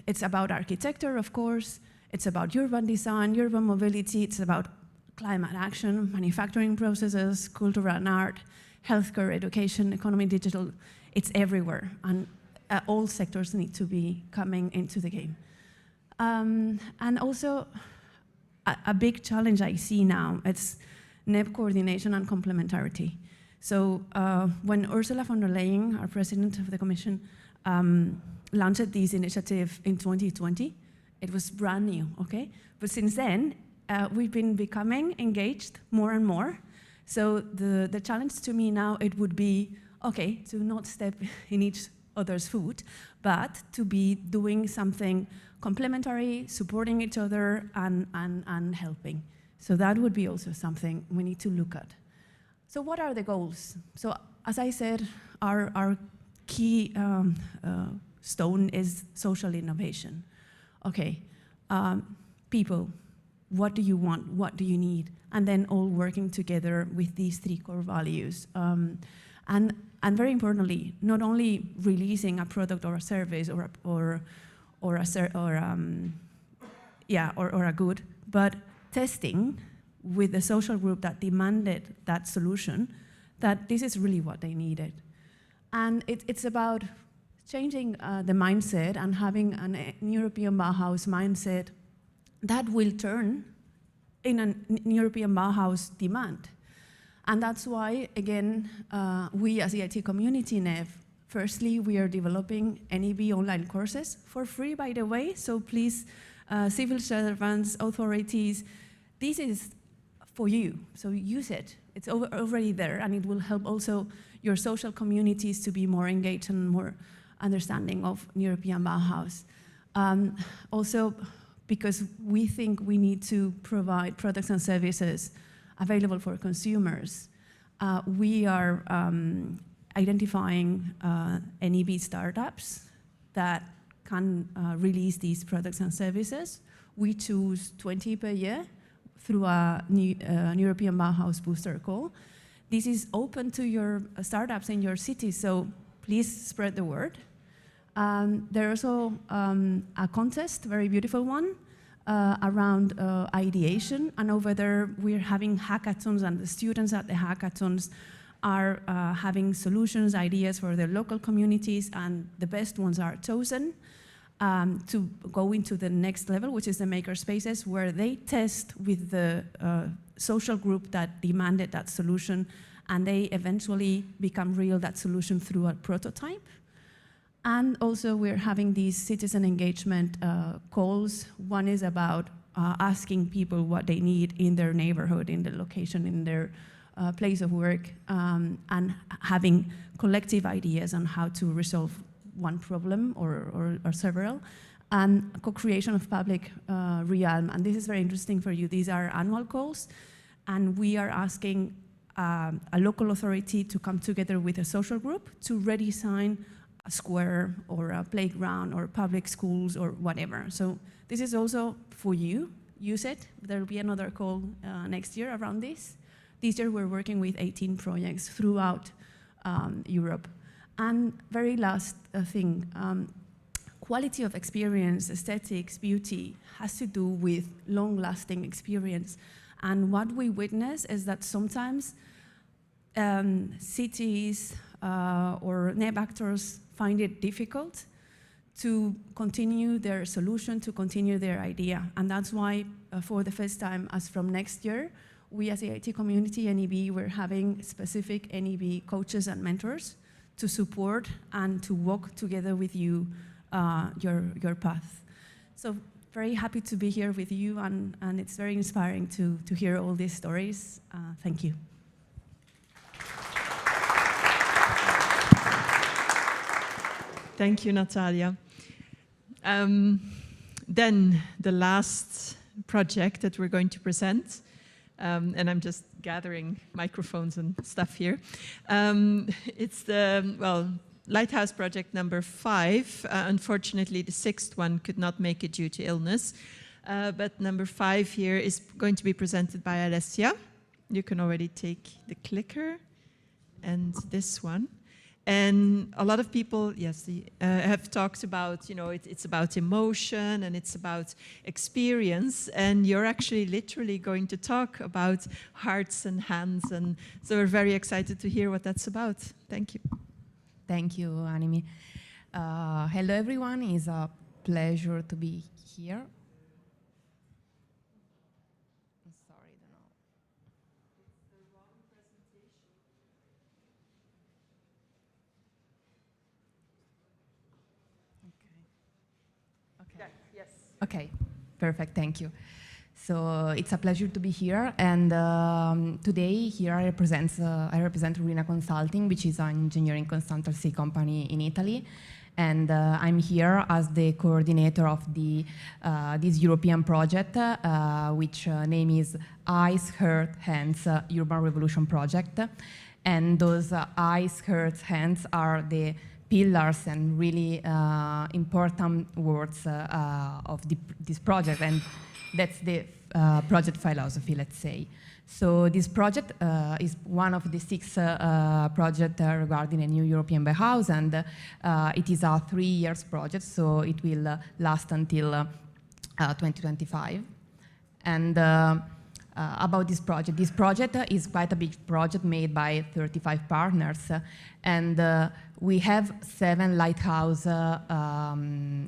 it's about architecture, of course. It's about urban design, urban mobility. It's about climate action, manufacturing processes, cultural and art, healthcare, education, economy, digital. It's everywhere, and all sectors need to be coming into the game. And also, a big challenge I see now, it's NEB coordination and complementarity. So when Ursula von der Leyen, our president of the Commission, launched this initiative in 2020, it was brand new, okay? But since then, we've been becoming engaged more and more. So the challenge to me now, it would be, okay, to not step in each other's foot, but to be doing something complementary, supporting each other, and helping. So that would be also something we need to look at. So what are the goals? So as I said, our key stone is social innovation. Okay, people, what do you want? What do you need? And then all working together with these three core values. And very importantly, not only releasing a product or a service or a good, but testing with the social group that demanded that solution, that this is really what they needed. And it's about changing the mindset and having an European Bauhaus mindset that will turn in a European Bauhaus demand. And that's why, again, we as the IT community NEB, firstly, we are developing NEB online courses for free, by the way. So please, civil servants, authorities, this is for you. So use it. It's already there, and it will help also your social communities to be more engaged and more understanding of European Bauhaus. Also, because we think we need to provide products and services available for consumers, we are identifying NEB startups that can release these products and services. We choose 20 per year through a European Bauhaus booster call. This is open to your startups in your city, so please spread the word. There's also a contest, very beautiful one, around ideation, and over there we're having hackathons, and the students at the hackathons are having solutions, ideas for their local communities, and the best ones are chosen to go into the next level, which is the maker spaces, where they test with the social group that demanded that solution, and they eventually become real, that solution, through a prototype. And also we're having these citizen engagement calls. One is about asking people what they need in their neighborhood, in their location, in their place of work, and having collective ideas on how to resolve one problem or several, and co-creation of public realm. And this is very interesting for you. These are annual calls, and we are asking a local authority to come together with a social group to redesign a square or a playground or public schools or whatever. So this is also for you. Use it. There will be another call next year around this. This year we're working with 18 projects throughout Europe. And very last thing, quality of experience, aesthetics, beauty has to do with long-lasting experience. And what we witness is that sometimes cities or NEB actors find it difficult to continue their solution, to continue their idea. And that's why, for the first time, as from next year, we as the IT community, NEB, we're having specific NEB coaches and mentors to support and to walk together with you your path. So very happy to be here with you, and it's very inspiring to hear all these stories. Thank you. Thank you, Natalia. Then the last project that we're going to present, and I'm just gathering microphones and stuff here. It's the, Lighthouse project number 5. Unfortunately, the 6th one could not make it due to illness. But number 5 here is going to be presented by Alessia. You can already take the clicker and this one. And a lot of people, yes, have talked about, it's about emotion and it's about experience. And you're actually literally going to talk about hearts and hands. And so we're very excited to hear what that's about. Thank you. Thank you, Animi. Hello, everyone. It's a pleasure to be here. I'm sorry, I don't know. It's the wrong presentation. Okay. Yes. Okay, perfect, thank you. So it's a pleasure to be here, and today here I represent Rina Consulting, which is an engineering consultancy company in Italy, and I'm here as the coordinator of this European project, which name is Eyes, Heart, Hands Urban Revolution Project, and those eyes, hearts, hands are the pillars and really important words of this project, and that's the project philosophy, let's say. So this project is one of the 6 projects regarding a new European Bauhaus, and it is a 3 years project, so it will last until 2025. And about this project is quite a big project made by 35 partners, and we have 7 lighthouses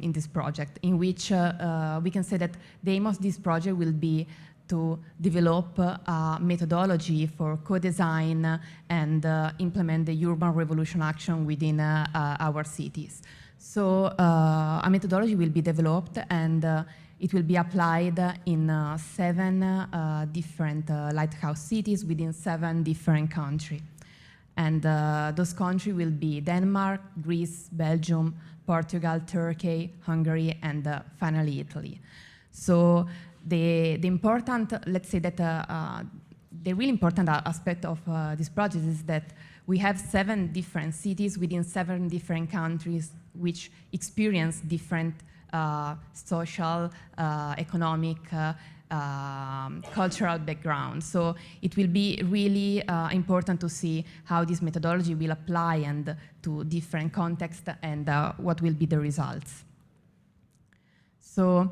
in this project, in which we can say that the aim of this project will be to develop a methodology for co-design and implement the urban revolution action within our cities. So a methodology will be developed, and it will be applied in 7 different lighthouse cities within 7 different countries. And those countries will be Denmark, Greece, Belgium, Portugal, Turkey, Hungary, and finally Italy. So the important, let's say that the really important aspect of this project is that we have 7 different cities within 7 different countries which experience different social, economic, cultural background. So it will be really important to see how this methodology will apply and to different contexts and what will be the results. So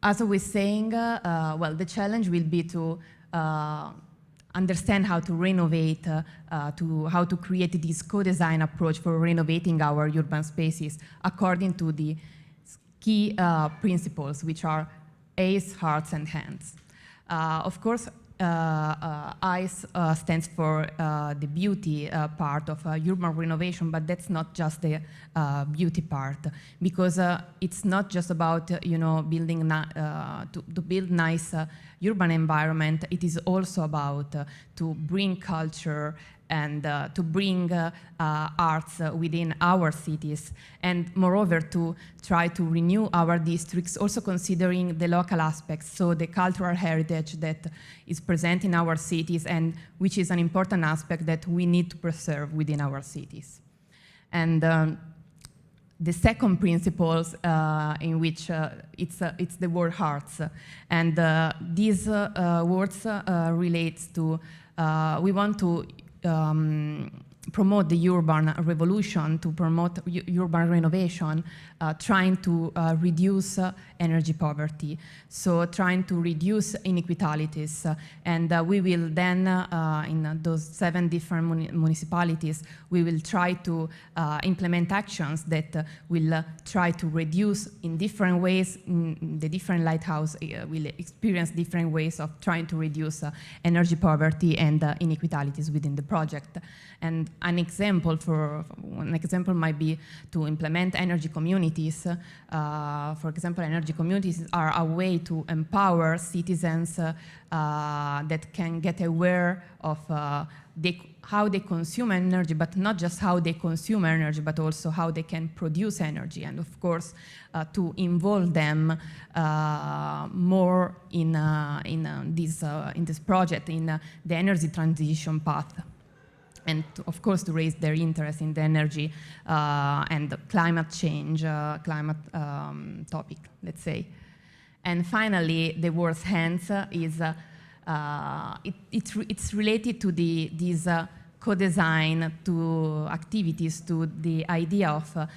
as I was saying, well, the challenge will be to understand how to renovate, how to create this co-design approach for renovating our urban spaces according to the key principles, which are eyes, hearts, and hands. Of course, eyes stands for the beauty part of urban renovation, but that's not just the beauty part, because it's not just about building to build nice urban environment. It is also about to bring culture and to bring arts within our cities, and moreover to try to renew our districts, also considering the local aspects, so the cultural heritage that is present in our cities and which is an important aspect that we need to preserve within our cities. And the second principles in which it's the word hearts, and these words relates to we want to promote the urban revolution, to promote urban renovation, trying to reduce energy poverty, so trying to reduce inequalities. And we will then, in those 7 different municipalities, we will try to implement actions that will try to reduce in different ways. The different lighthouse will experience different ways of trying to reduce energy poverty and inequalities within the project. And an example might be to implement energy communities. For example, energy communities are a way to empower citizens that can get aware of how they consume energy, but not just how they consume energy, but also how they can produce energy, and of course to involve them more in this project, in the energy transition path. And of course to raise their interest in the energy and climate change, topic, let's say. And finally, the word hands is, it's related to this co-design, to activities, to the idea of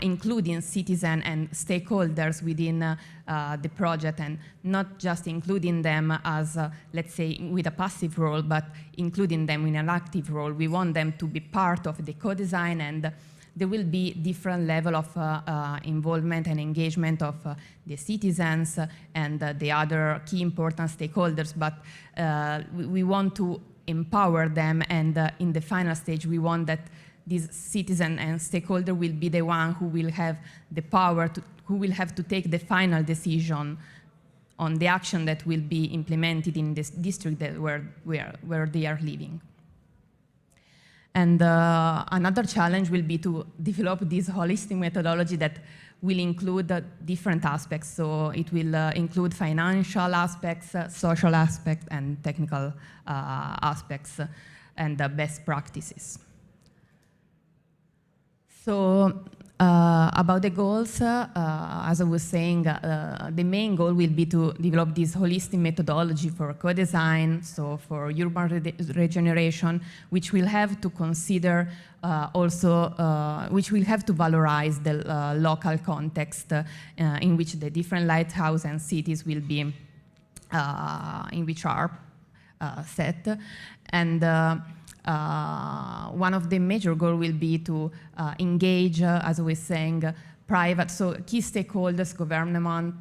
including citizens and stakeholders within the project, and not just including them as, let's say, with a passive role, but including them in an active role. We want them to be part of the co-design, and there will be different level of involvement and engagement of the citizens and the other key important stakeholders, but we want to empower them, and in the final stage we want that this citizen and stakeholder will be the one who will have the power to, who will have to take the final decision on the action that will be implemented in this district where they are living. And another challenge will be to develop this holistic methodology that will include different aspects. So it will include financial aspects, social aspects, and technical aspects, and best practices. So about the goals, as I was saying, the main goal will be to develop this holistic methodology for co-design, so for urban regeneration, which will have to consider which will have to valorize the local context in which the different lighthouses and cities will be, in which are set. And one of the major goals will be to engage, as I was saying, private, so key stakeholders, governmental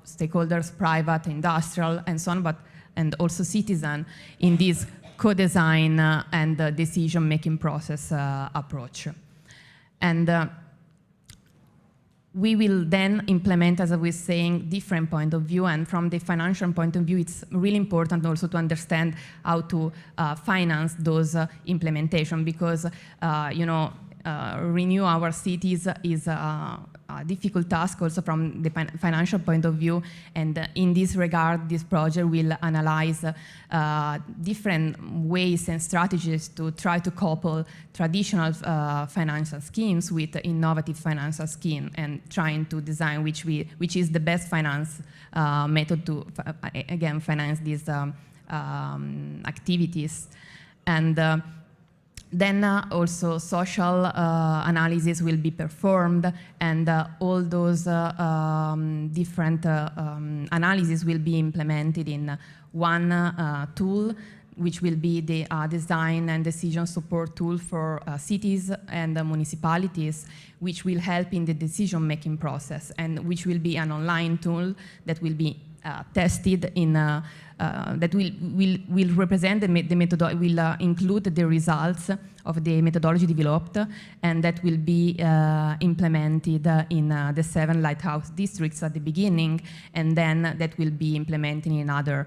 stakeholders, private, industrial, and so on, and also citizen in this co-design and decision-making process approach. And we will then implement, as I was saying, different point of view, and from the financial point of view, it's really important also to understand how to finance those implementation, because renew our cities is a difficult task also from the financial point of view, and in this regard, this project will analyze different ways and strategies to try to couple traditional financial schemes with innovative financial scheme, and trying to design which is the best finance method to, again, finance these activities. And Then also social analysis will be performed, and all those different analyses will be implemented in one tool, which will be the design and decision support tool for cities and municipalities, which will help in the decision-making process, and which will be an online tool that will be tested in, that will represent the methodology, will include the results of the methodology developed, and that will be implemented in the 7 lighthouse districts at the beginning, and then that will be implemented in other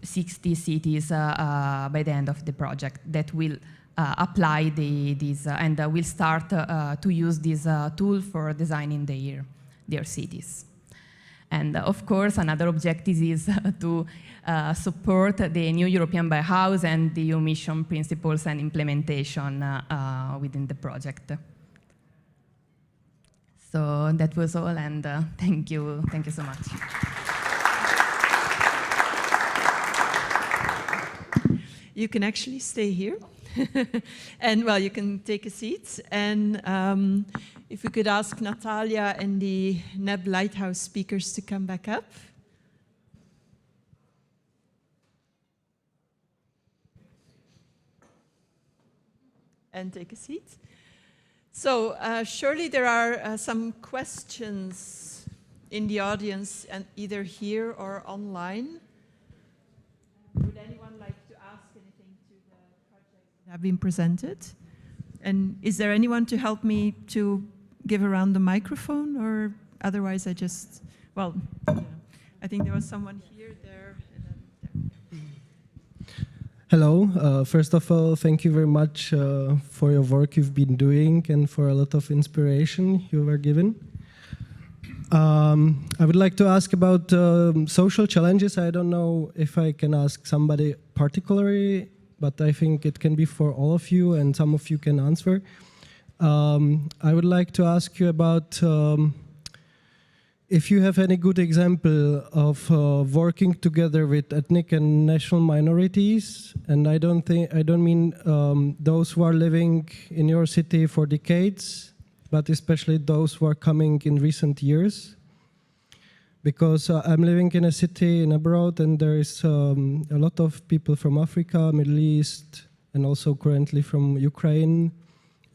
60 cities by the end of the project that will apply these and will start to use this tool for designing their cities. And of course, another objective is to support the new European Bauhaus and the EU mission principles and implementation within the project. So that was all, and thank you so much. You can actually stay here. And well, you can take a seat. And if we could ask Natalia and the NEB Lighthouse speakers to come back up. And take a seat. So surely there are some questions in the audience, and either here or online. Would anyone like to ask anything to the projects that have been presented? And is there anyone to help me to give around the microphone, or otherwise I just, well, I think there was someone here, there, and then there. Hello. First of all, thank you very much for your work you've been doing and for a lot of inspiration you were given. I would like to ask about social challenges. I don't know if I can ask somebody particularly, but I think it can be for all of you, and some of you can answer. I would like to ask you about if you have any good example of working together with ethnic and national minorities, and I don't mean those who are living in your city for decades, but especially those who are coming in recent years. Because I'm living in a city in abroad, and there is a lot of people from Africa, Middle East, and also currently from Ukraine.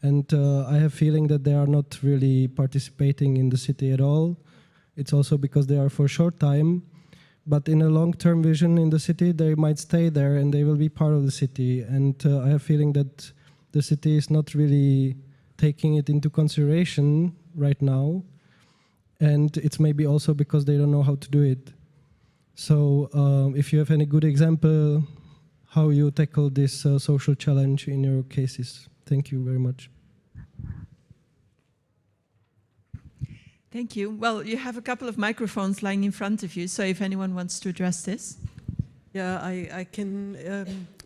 And I have a feeling that they are not really participating in the city at all. It's also because they are for a short time. But in a long-term vision in the city, they might stay there and they will be part of the city. And I have a feeling that the city is not really taking it into consideration right now. And it's maybe also because they don't know how to do it. So if you have any good example how you tackle this social challenge in your cases. Thank you very much. Thank you. Well, you have a couple of microphones lying in front of you, so if anyone wants to address this. Yeah, I can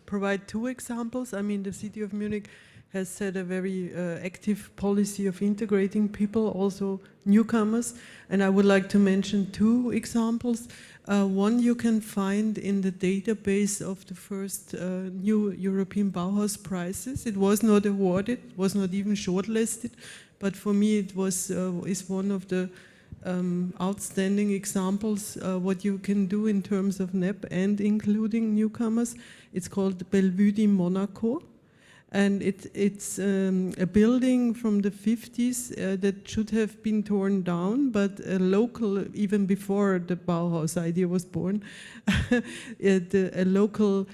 provide 2 examples. I mean, the city of Munich has set a very active policy of integrating people, also newcomers. And I would like to mention 2 examples. One you can find in the database of the first new European Bauhaus prizes. It was not awarded, was not even shortlisted, but for me it was is one of the outstanding examples what you can do in terms of NEB and including newcomers. It's called Bellevue di Monaco. And it's a building from the 50s that should have been torn down, but a local, even before the Bauhaus idea was born, a local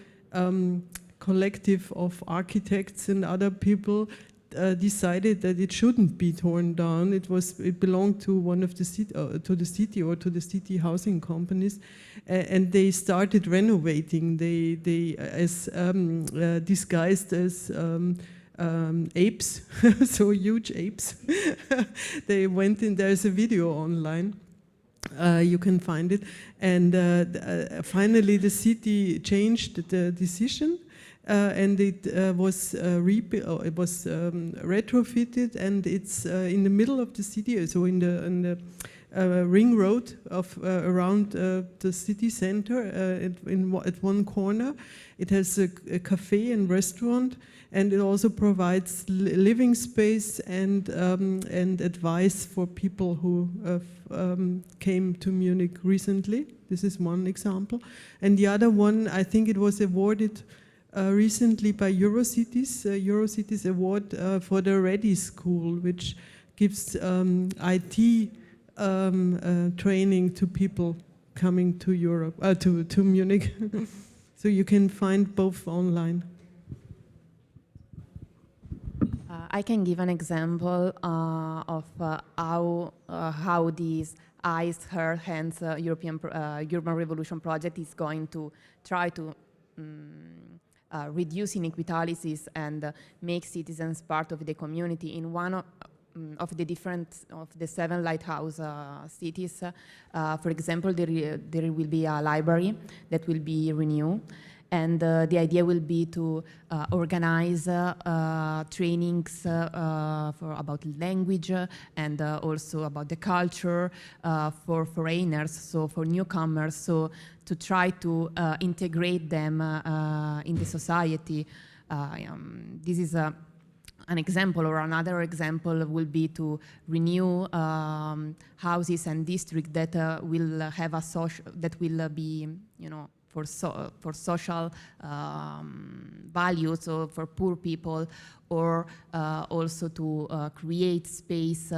collective of architects and other people decided that it shouldn't be torn down. It belonged to one of the city, to the city or to the city housing companies, and they started renovating. They as disguised as apes, so huge apes. They went in. There's a video online. You can find it, and finally the city changed the decision. And it was retrofitted, and it's in the middle of the city, so in the ring road of around the city center at one corner. It has a cafe and restaurant, and it also provides living space and advice for people who came to Munich recently. This is one example. And the other one, I think it was awarded recently by Eurocities, Eurocities Award for the Ready School, which gives IT training to people coming to Europe, to Munich. So you can find both online. I can give an example of how these Eyes, Heart, Hands European Urban Revolution project is going to try to reduce inequalities and make citizens part of the community in one of the 7 lighthouse cities. For example, there will be a library that will be renewed. And the idea will be to organize trainings about language and also about the culture for foreigners, so for newcomers, so to try to integrate them in the society. This is an example, or another example will be to renew houses and districts that will have a social, that will be, for social values, or for poor people, or also to create space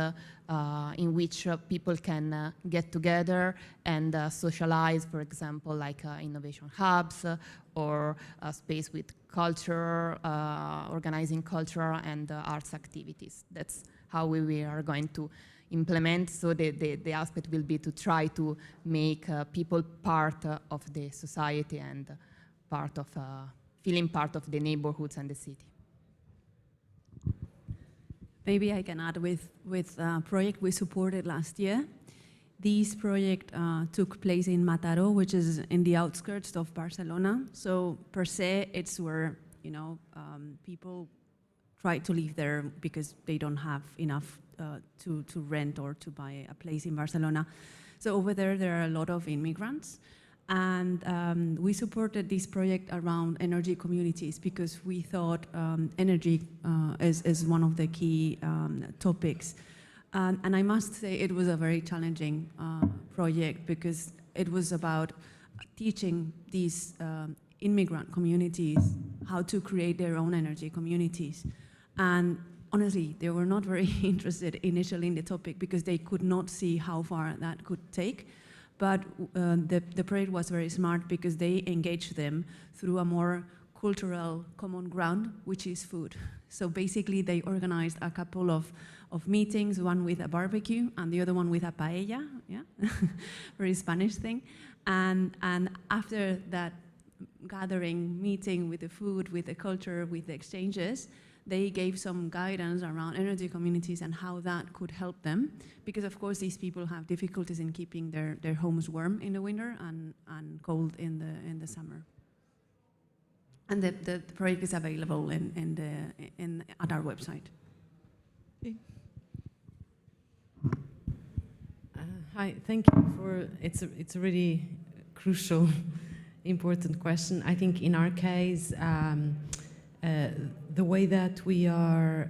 in which people can get together and socialize, for example, like innovation hubs, or a space with culture, organizing cultural and arts activities. That's how we are going to implement. So the aspect will be to try to make people part of the society and part of feeling part of the neighborhoods and the city. Maybe I can add with a project we supported last year. This project took place in Mataró, which is in the outskirts of Barcelona. So per se, it's where people try to live there because they don't have enough to rent or to buy a place in Barcelona. So over there are a lot of immigrants. And we supported this project around energy communities because we thought energy is one of the key topics. And I must say it was a very challenging project because it was about teaching these immigrant communities how to create their own energy communities. And honestly, they were not very interested initially in the topic because they could not see how far that could take. But the project was very smart because they engaged them through a more cultural common ground, which is food. So basically, they organized a couple of meetings, one with a barbecue and the other one with a paella, yeah, very Spanish thing. And after that gathering, meeting with the food, with the culture, with the exchanges, they gave some guidance around energy communities and how that could help them. Because of course these people have difficulties in keeping their homes warm in the winter and cold in the summer. And the project is available at our website. Okay. Hi, thank you for, it's a really crucial, important question. I think in our case, the way that we are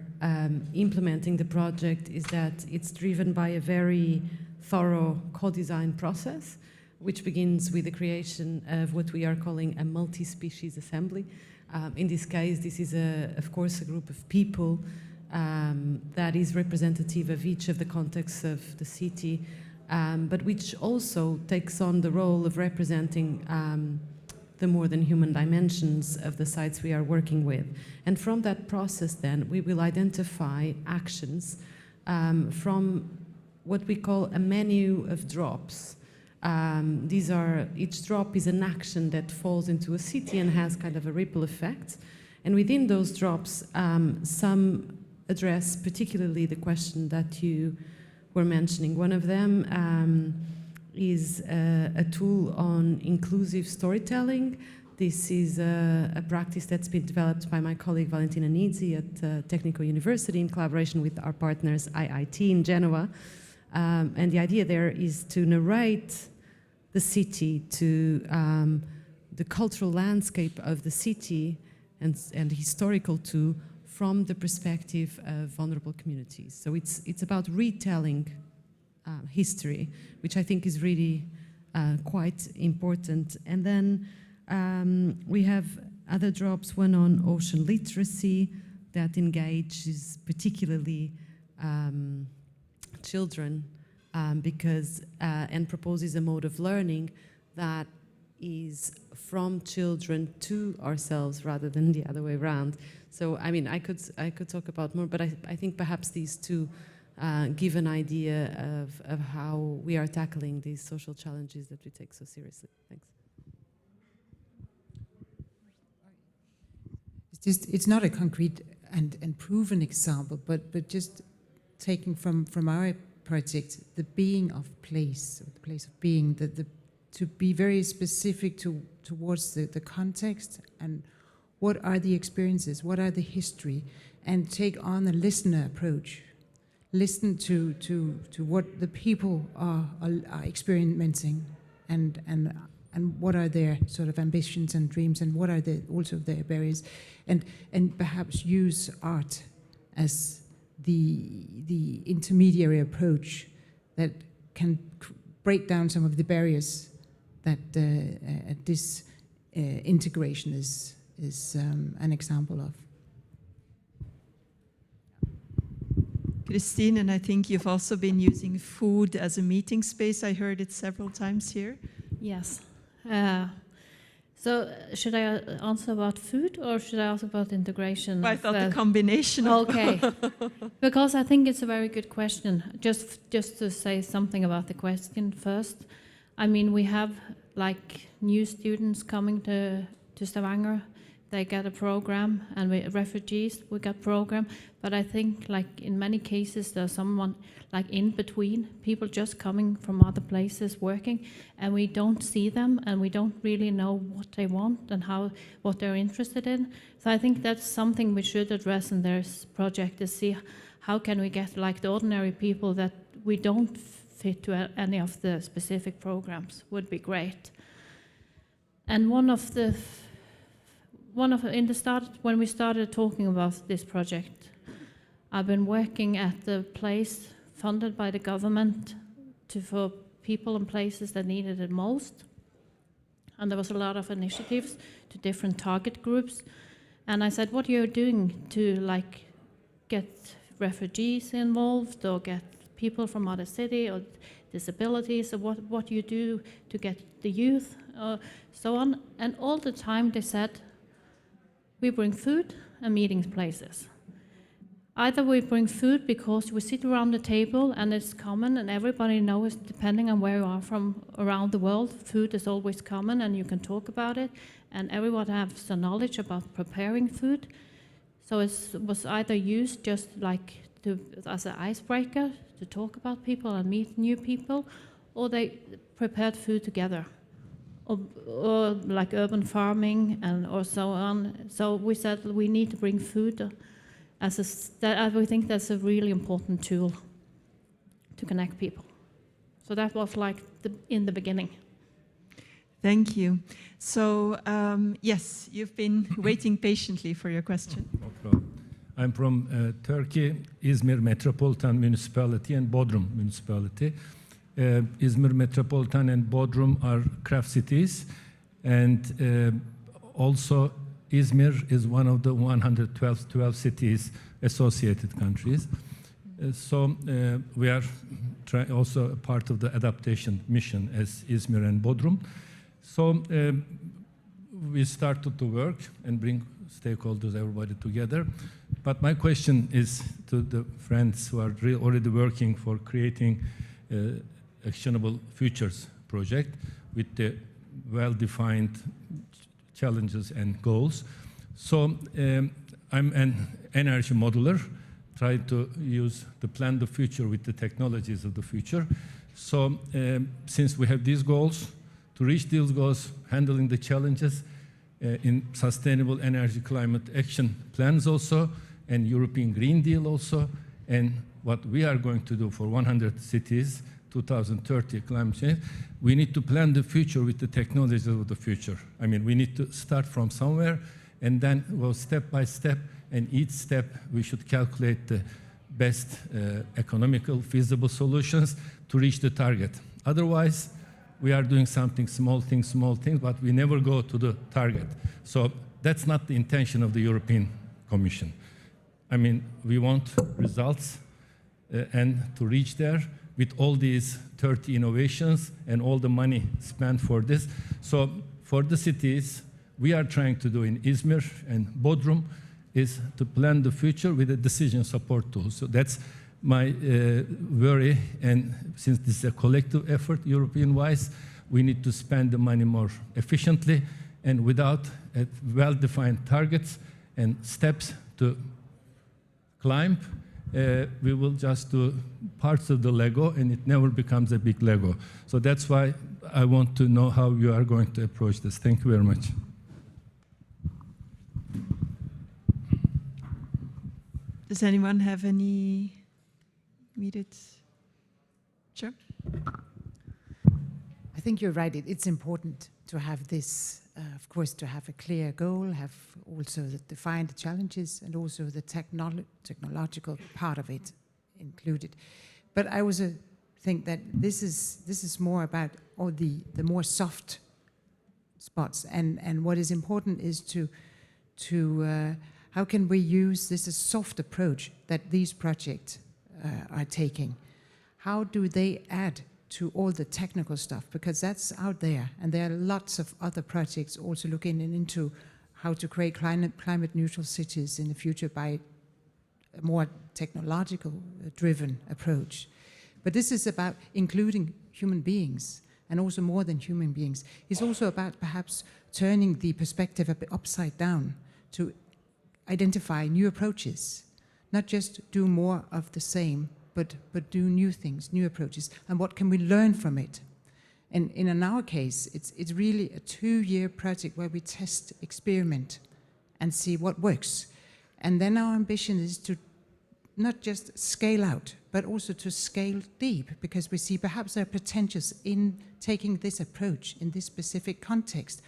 implementing the project is that it's driven by a very thorough co-design process, which begins with the creation of what we are calling a multi-species assembly. In this case, this is, of course, a group of people that is representative of each of the contexts of the city, but which also takes on the role of representing the more than human dimensions of the sites we are working with. And from that process then, we will identify actions from what we call a menu of drops. Each drop is an action that falls into a city and has kind of a ripple effect. And within those drops, some address particularly the question that you were mentioning. One of them is a tool on inclusive storytelling. This is a practice that's been developed by my colleague Valentina Nizzi at Technical University in collaboration with our partners IIT in Genoa. And the idea there is to narrate the city, to the cultural landscape of the city and historical too, from the perspective of vulnerable communities. So it's about retelling history, which I think is really quite important. And then we have other drops, one on ocean literacy that engages particularly children because and proposes a mode of learning that is from children to ourselves rather than the other way around. So I mean, I could talk about more, but I think perhaps these two give an idea of how we are tackling these social challenges that we take so seriously. Thanks. It's not a concrete and proven example, but just taking from our project, the being of place, or the place of being, to be very specific towards the context and what are the experiences, what are the history, and take on a listener approach. Listen to what the people are experiencing and what are their sort of ambitions and dreams, and what are also their barriers, and perhaps use art as the intermediary approach that can break down some of the barriers that this integration is an example of. Christine, and I think you've also been using food as a meeting space. I heard it several times here. Yes. So should I answer about food or should I answer about integration? I thought the combination. Okay, because I think it's a very good question. Just to say something about the question first. I mean, we have like new students coming to Stavanger. They get a program, and refugees, we got program. But I think, like in many cases, there's someone like in between, people just coming from other places working, and we don't see them, and we don't really know what they want and what they're interested in. So I think that's something we should address in this project, to see how can we get like the ordinary people that we don't fit to any of the specific programs would be great. And when we started talking about this project, I've been working at the place funded by the government for people and places that needed it most. And there was a lot of initiatives to different target groups. And I said, what are you doing to like get refugees involved or get people from other city or disabilities, or what you do to get the youth, so on. And all the time they said, we bring food and meeting places. Either we bring food because we sit around the table and it's common and everybody knows, depending on where you are from around the world, food is always common and you can talk about it, and everyone has the knowledge about preparing food. So it was either used just like as an icebreaker to talk about people and meet new people, or they prepared food together. Or like urban farming or so on. So we said we need to bring food we think that's a really important tool to connect people. So that was like in the beginning. Thank you. So yes, you've been waiting patiently for your question. No problem. I'm from Turkey, Izmir Metropolitan Municipality and Bodrum Municipality. Izmir Metropolitan and Bodrum are craft cities, and also Izmir is one of the 112 cities associated countries. So we are also a part of the adaptation mission as Izmir and Bodrum. So we started to work and bring stakeholders, everybody together. But my question is to the friends who are already working for creating Actionable Futures project with the well-defined challenges and goals. So I'm an energy modeler, trying to use the plan the future with the technologies of the future. So since we have these goals, to reach these goals, handling the challenges in sustainable energy climate action plans also, and European Green Deal also, and what we are going to do for 100 cities, 2030 climate change, we need to plan the future with the technologies of the future. I mean, we need to start from somewhere and then go step by step, and each step we should calculate the best economical, feasible solutions to reach the target. Otherwise, we are doing something, small things, but we never go to the target. So that's not the intention of the European Commission. I mean, we want results and to reach there with all these 30 innovations and all the money spent for this. So for the cities, we are trying to do in Izmir and Bodrum is to plan the future with a decision support tool. So that's my worry, and since this is a collective effort European-wise, we need to spend the money more efficiently and without well-defined targets and steps to climb. We will just do parts of the Lego and it never becomes a big Lego. So that's why I want to know how you are going to approach this. Thank you very much. Does anyone have any immediate? Sure. I think you're right. It's important to have this, of course, to have a clear goal, have also define the challenges and also the technological part of it included. But I also think that this is more about all the more soft spots, and what is important is to how can we use this soft approach that these projects are taking? How do they add to all the technical stuff? Because that's out there, and there are lots of other projects also looking into how to create climate neutral cities in the future by a more technological driven approach. But this is about including human beings, and also more than human beings. It's also about perhaps turning the perspective a bit upside down to identify new approaches, not just do more of the same, but do new things, new approaches, and what can we learn from it? And in our case, it's really a 2-year project where we test, experiment, and see what works. And then our ambition is to not just scale out, but also to scale deep, because we see perhaps there are potentials in taking this approach in this specific context.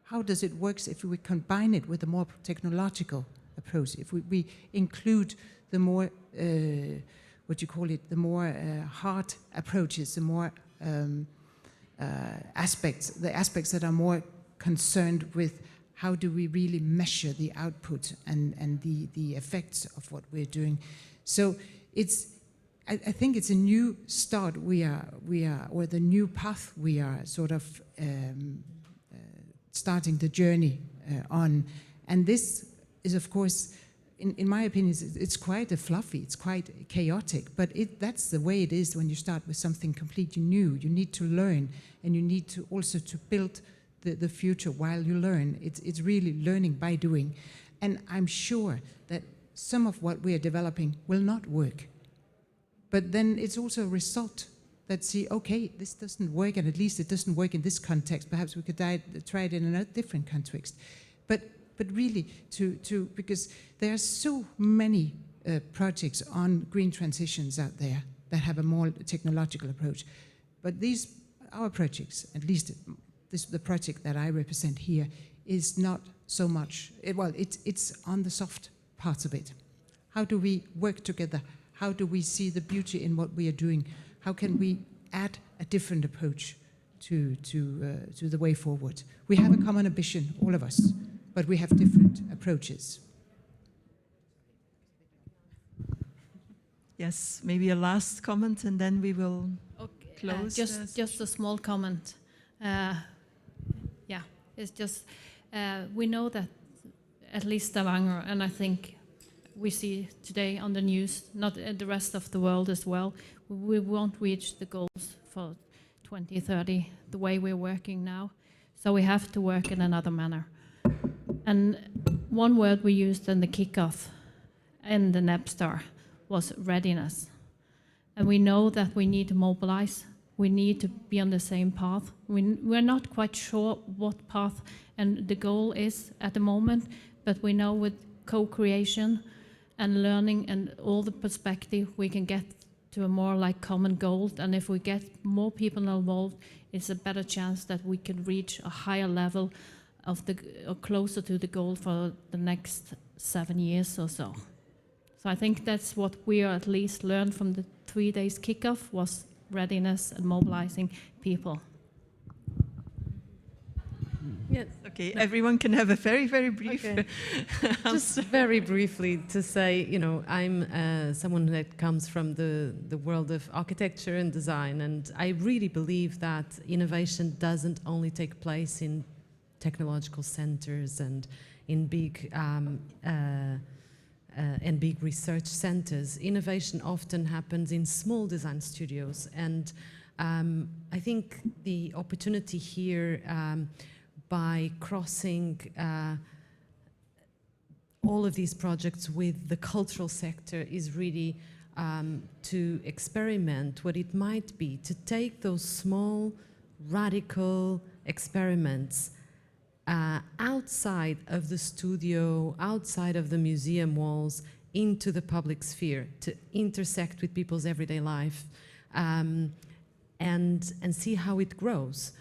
How does it work if we combine it with a more technological approach? If we include the more, the more hard approaches, the more aspects that are more concerned with how do we really measure the output and the effects of what we're doing. So I think it's a new start or the new path we are sort of starting the journey on. And this is, of course, in my opinion, it's quite fluffy, it's quite chaotic, but that's the way it is when you start with something completely new. You need to learn, and you need to also to build the future while you learn. It's really learning by doing. And I'm sure that some of what we are developing will not work. But then it's also a result that see, okay, this doesn't work, and at least it doesn't work in this context. Perhaps we could try it in another different context. But really, because there are so many projects on green transitions out there that have a more technological approach. But our projects, at least the project that I represent here, is not so much, it's on the soft parts of it. How do we work together? How do we see the beauty in what we are doing? How can we add a different approach to the way forward? We have a common ambition, all of us, but we have different approaches. Yes, maybe a last comment, and then we will close. Just a small comment. Yeah, it's just we know that at least Stavanger, and I think we see today on the news, not the rest of the world as well, we won't reach the goals for 2030 the way we're working now. So we have to work in another manner. And one word we used in the kickoff in the NEB Star was readiness. And we know that we need to mobilize. We need to be on the same path. We're not quite sure what path and the goal is at the moment, but we know with co-creation and learning and all the perspective, we can get to a more like common goal. And if we get more people involved, it's a better chance that we can reach a higher level of or closer to the goal for the next 7 years or so. So I think that's what we at least learned from the 3 days kickoff, was readiness and mobilizing people. Yes. Okay, everyone can have a very, very brief Just very briefly to say, you know, I'm someone that comes from the world of architecture and design, and I really believe that innovation doesn't only take place in technological centers and in big research centers. Innovation often happens in small design studios, and I think the opportunity here by crossing all of these projects with the cultural sector is really to experiment what it might be, to take those small, radical experiments outside of the studio, outside of the museum walls, into the public sphere, to intersect with people's everyday life, and see how it grows.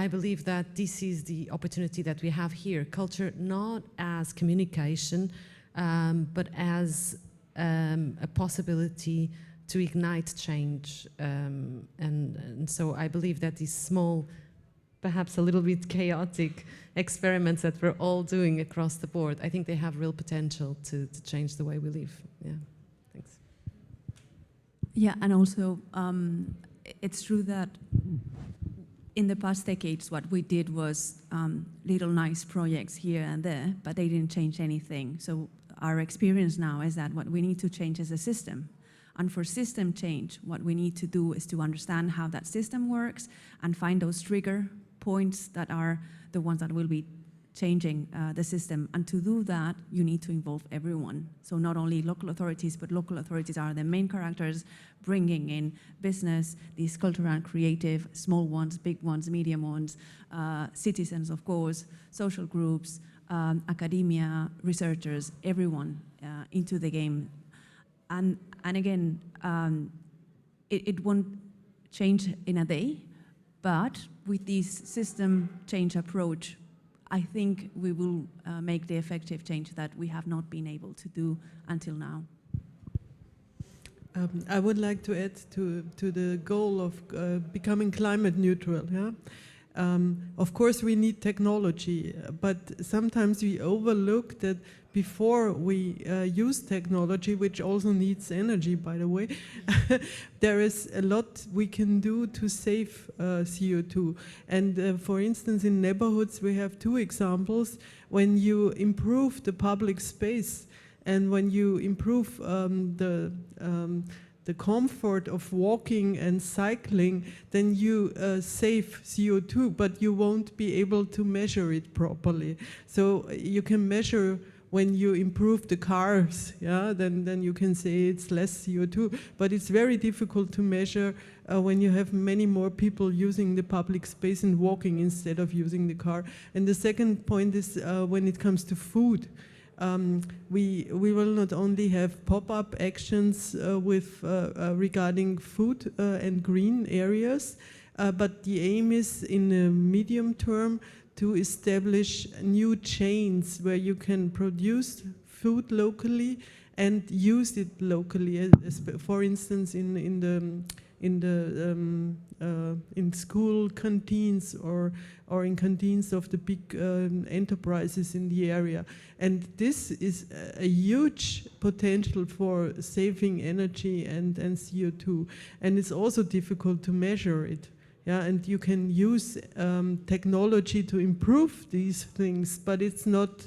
I believe that this is the opportunity that we have here. Culture not as communication, but as a possibility to ignite change. And so I believe that these small, perhaps a little bit chaotic experiments that we're all doing across the board, I think they have real potential to change the way we live. Yeah, thanks. Yeah, and also it's true that in the past decades, what we did was little nice projects here and there, but they didn't change anything. So our experience now is that what we need to change is a system. And for system change, what we need to do is to understand how that system works and find those trigger points that are the ones that will be changing the system. And to do that, you need to involve everyone. So not only local authorities, but local authorities are the main characters, bringing in business, these cultural and creative, small ones, big ones, medium ones, citizens, of course, social groups, academia, researchers, everyone into the game. And again, it won't change in a day, but with this system change approach, I think we will make the effective change that we have not been able to do until now. I would like to add to the goal of becoming climate neutral. Yeah? Of course, we need technology, but sometimes we overlook that before we use technology, which also needs energy, by the way, there is a lot we can do to save CO2. And for instance, in neighborhoods, we have 2 examples. When you improve the public space and when you improve the comfort of walking and cycling, then you save CO2, but you won't be able to measure it properly. So you can measure when you improve the cars, yeah, then you can say it's less CO2, but it's very difficult to measure when you have many more people using the public space and walking instead of using the car. And the second point is when it comes to food. We will not only have pop-up actions with regarding food and green areas, but the aim is in the medium term to establish new chains where you can produce food locally and use it locally. For instance, in school canteens or in canteens of the big enterprises in the area. And this is a huge potential for saving energy and CO2. And it's also difficult to measure it. Yeah, and you can use technology to improve these things, but it's not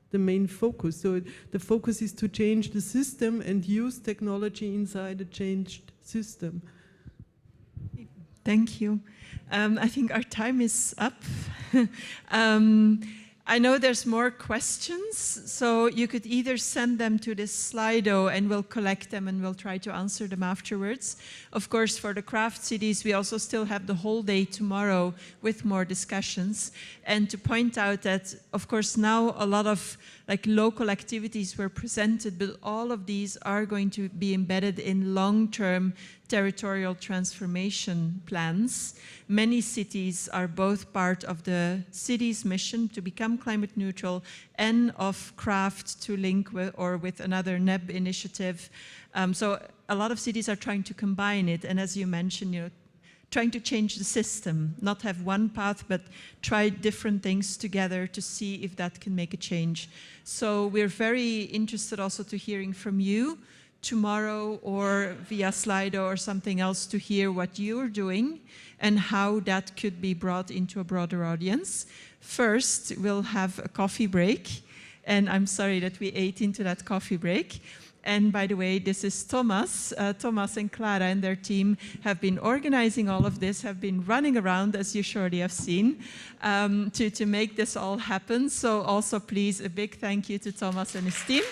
the main focus. So the focus is to change the system and use technology inside a changed system. Thank you. I think our time is up. I know there's more questions, so you could either send them to this Slido and we'll collect them and we'll try to answer them afterwards. Of course, for the craft cities, we also still have the whole day tomorrow with more discussions. And to point out that, of course, now a lot of local activities were presented, but all of these are going to be embedded in long-term territorial transformation plans. Many cities are both part of the city's mission to become climate neutral and of craft to link with another NEB initiative. So a lot of cities are trying to combine it, and as you mentioned, trying to change the system, not have one path, but try different things together to see if that can make a change. So we're very interested also to hearing from you tomorrow or via Slido or something else to hear what you're doing and how that could be brought into a broader audience. First, we'll have a coffee break, and I'm sorry that we ate into that coffee break. And by the way, this is Thomas. Thomas and Clara and their team have been organizing all of this, have been running around, as you surely have seen, to make this all happen. So also please, a big thank you to Thomas and his team.